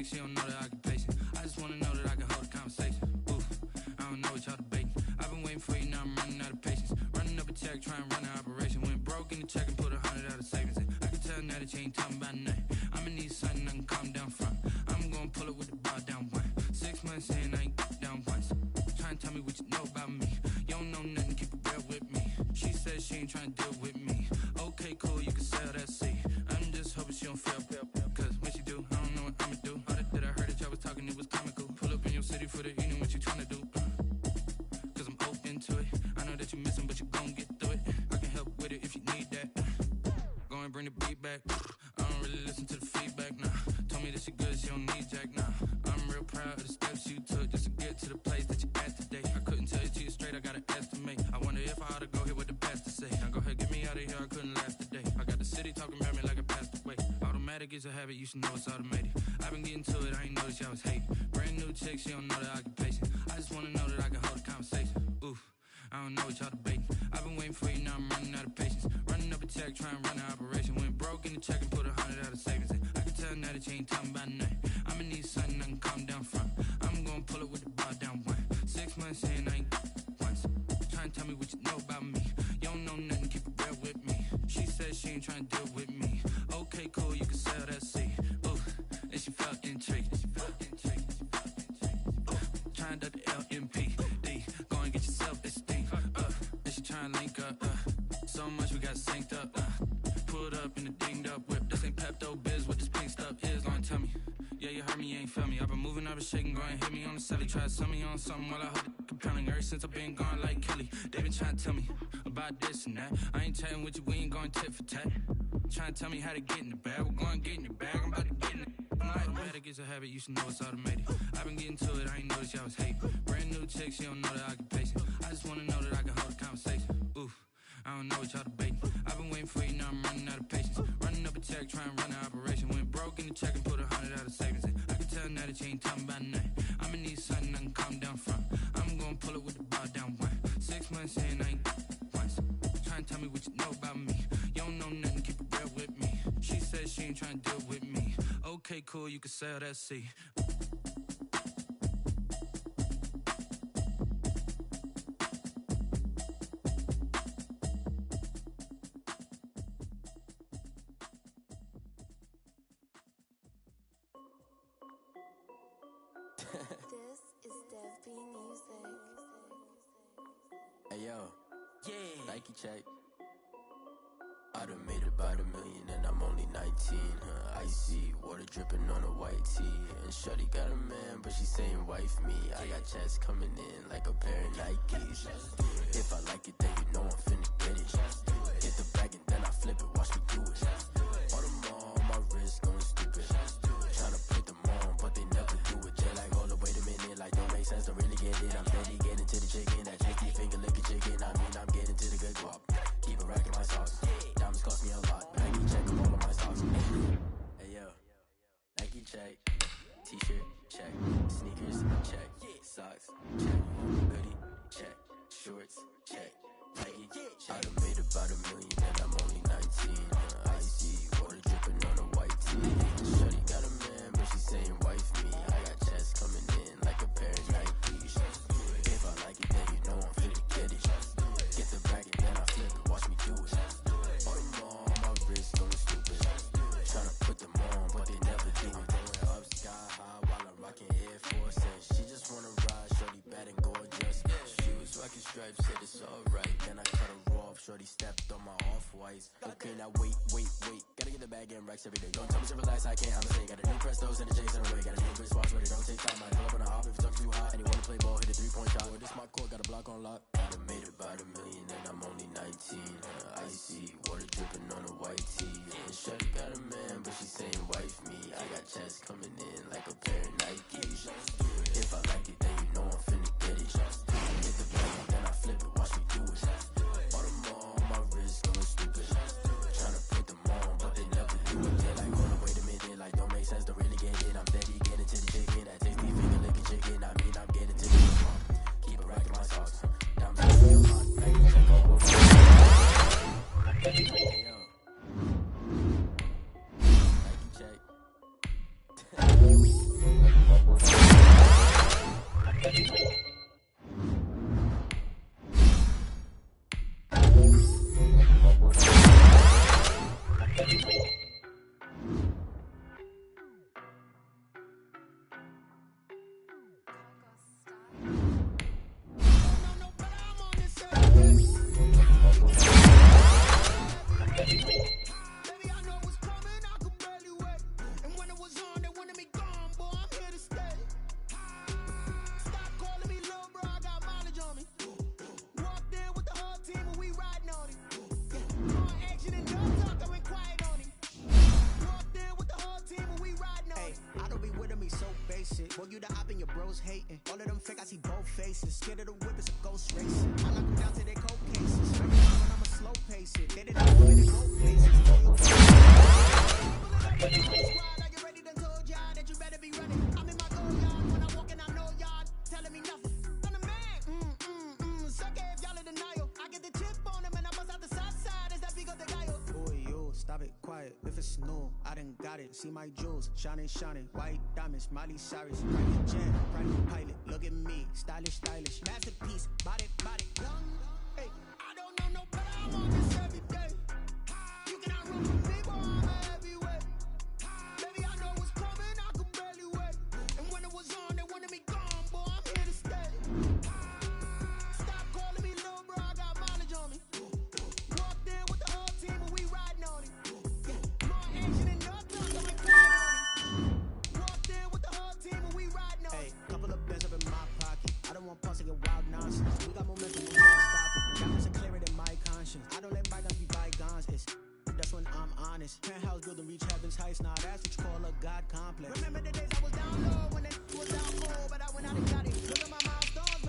She don't know the occupation. I just wanna know that I can hold a conversation. Oof, I don't know what y'all debating. I've been waiting for you, now I'm running out of patience. Running up a check, trying to run an operation. Went broke in the check and put 100 out of savings in. I can tell now that you ain't talking about nothing. I'ma need something I can calm down from. I'm gonna pull it with the bar down one. 6 months in, I ain't down once. Trying to tell me what you know about me. You don't know nothing, keep it real with me. She said she ain't trying to deal with me. Okay, cool, you can sell that seat. I'm just hoping she don't fail. Cause when she do, I don't know what I'ma do. That I heard that y'all was talking, it was comical. Pull up in your city for the evening, what you tryna do? Cause I'm open to it. I know that you missing, but you gon' get through it. I can help with it if you need that. Go and bring the beat back. I don't really listen to the feedback, nah. Told me that she good, she don't need jack, nah. I'm real proud of the steps you took just to get to the place that you at today. I couldn't tell you to you straight, I gotta estimate. I wonder if I ought to go here with the pastor say. Now go ahead, get me out of here, I couldn't last today. I got the city talking about me like I passed away. Automatic is a habit, you should know it's automated. I've been getting to it, I ain't noticed y'all was hating. Brand new chick, she don't know the occupation. I just wanna know that I can hold a conversation. Oof, I don't know what y'all debating. I've been waiting for you, now I'm running out of patience. Running up a check, trying to run an operation. Went broke in the check and put 100 out of savings in. I can tell now that you ain't talking about nothing. I'ma need something I can calm down from. I'm gonna pull it with the bar down one. 6 months in, I ain't once. Trying to tell me what you know about me. You don't know nothing, keep it real with me. She said she ain't trying to deal with me. Okay, cool, you can sell that seat. And she felt intrigued. Trying to the LMPD. Go and get your self-esteem. And she trying to link up. So much we got synced up. Pulled up in the dinged up whip. This ain't Pepto-Biz, what this pink stuff is. Go and tell me. Yeah, you heard me, you ain't felt me. I've been moving, I've been shaking. Go and hit me on the celly. Try to sell me on something while I hold it compelling. Ever since I've been gone like Kelly. They been trying to tell me about this and that. I ain't chatting with you, we ain't going tit for tat. Trying to tell me how to get in the bag. We're going to get in your bag, I'm about to get in it. Automatic is a habit, you should know it's automated. I've been getting to it, I ain't noticed y'all was hating. Brand new chick, she don't know the occupation. I just wanna know that I can hold a conversation. Oof, I don't know what y'all debating. I've been waiting for you, now I'm running out of patience. Running up a check, trying to run an operation. Went broke in the check and put 100 out of savings in. I can tell now that you ain't talking about nothing. I'ma need something I can calm down from. I'm gonna pull it with the bar down one. 6 months in, I ain't once. Trying to tell me what you know about me. You don't know nothing, keep it real with me. She said she ain't trying to deal with me. Okay, cool, you can sell that seat. This is Dev B Music. Hey yo, yeah, Nike check. I done made about $1 million and I'm only 19. Icy water dripping on a white tee. And shorty got a man, but she saying wife me. I got checks coming in like a pair of Nikes. If I like it, then you know I'm finna get it. Get the bag and then I flip it, watch me do it. All them on my wrist going stupid. Tryna put them on, but they never do it. Just like, hold up, wait a minute, like don't make sense, don't really get it. I'm steady getting to the chicken, that tricky finger licking chicken. I mean, I'm getting to the good guap. Keep a rack in my sauce. Diamonds cost me a lot. Nike check all of my stocks. Hey yo, Nike check. T-shirt, check. Sneakers, check. Socks, check. Hoodie, check. Shorts, check. Nike, check. I done made about $1 million and I'm only 19. Icy, water dripping on a white tee. Shorty got a man, but she saying wife me. I got chest coming in like a pair of Nikes. If I like it, then you know I'm fit to get it. Get the bag and then I flip it, watch me do it. On them all, my wrist going stupid. Tryna put them on, but they never do it. Going up sky high while I'm rocking Air Force. And she just wanna ride, shorty bad and gorgeous. She was rocking stripes, said it's alright. Then I cut her off, shorty stepped on my off-whites. Okay, now wait. Gotta get the bag and racks every day. Don't tell me to relax, I can't, I'ma say. Got a new Prestos and a J's in the way. Got a new bitch watch, but it don't take time. I pull up on a hop if it's up too hot. And he wanna play ball, hit a 3-point shot. Boy, this my court, got a block on lock. I done made about $1 million and I'm only 19. Icy, water dripping on a white tee. And shorty got a man, but she saying wife me. I got chest coming in like a pair of Nikes. If I like it, then you know I'm finna get it. Get the bag and then I flip it, watch me do it. On them all, my wrist going stupid. Tryna put them on, but they never do it. They're like, hold on, wait a minute, like don't make sense, don't really get it. I'm steady getting to the chicken, that tasty finger licking chicken. I mean, I'm getting to the keep it racking my sauce. Down back to your heart, back to check over. Hey, yo. Nike check. Boy, you the op and your bros hating. All of them fake, I see both faces. Scared of the whip, it's a ghost racing. I knock them down to their cold cases. Every time when I'ma slow pace it. They didn't know me, they go places. Squad, are you ready? Done told y'all that you better be ready. I'm in my go yard. When I walk in, I know y'all telling me nothing. I'm the man. Suck it if y'all in denial. I get the chip on him and I bust out the south side. Is that Pico de Gallo? Boy, yo, stop it, quiet. If it's new, I done got it. See my jewels, shining. White diamonds, Miley Cyrus. Private jet, private pilot. Look at me, stylish. Masterpiece, body. Hey, I don't know no better. I'm on this every day. You cannot run from me, boy. I'm a heavyweight. Baby, I know what's coming. I could barely wait. And when it was on, they wanted me gone, boy. I'm here to stay. Stop calling me little bro. I got mileage on me. Walked in with the whole team and we riding on it. More action than nothing. So we quiet on it. Walked in with the whole team and we riding on it. Hey, couple of bands up in my pocket. I don't want pause to get wild nonsense. We got momentum, we gotta stop it. Diamonds are clearer than my conscience. I don't let bygones be bygones. That's when I'm honest. Penthouse building, reach heaven's heights. Now that's what you call a God complex. Remember the days I was down low when it was down low, but I went out and got it. Look at my milestones.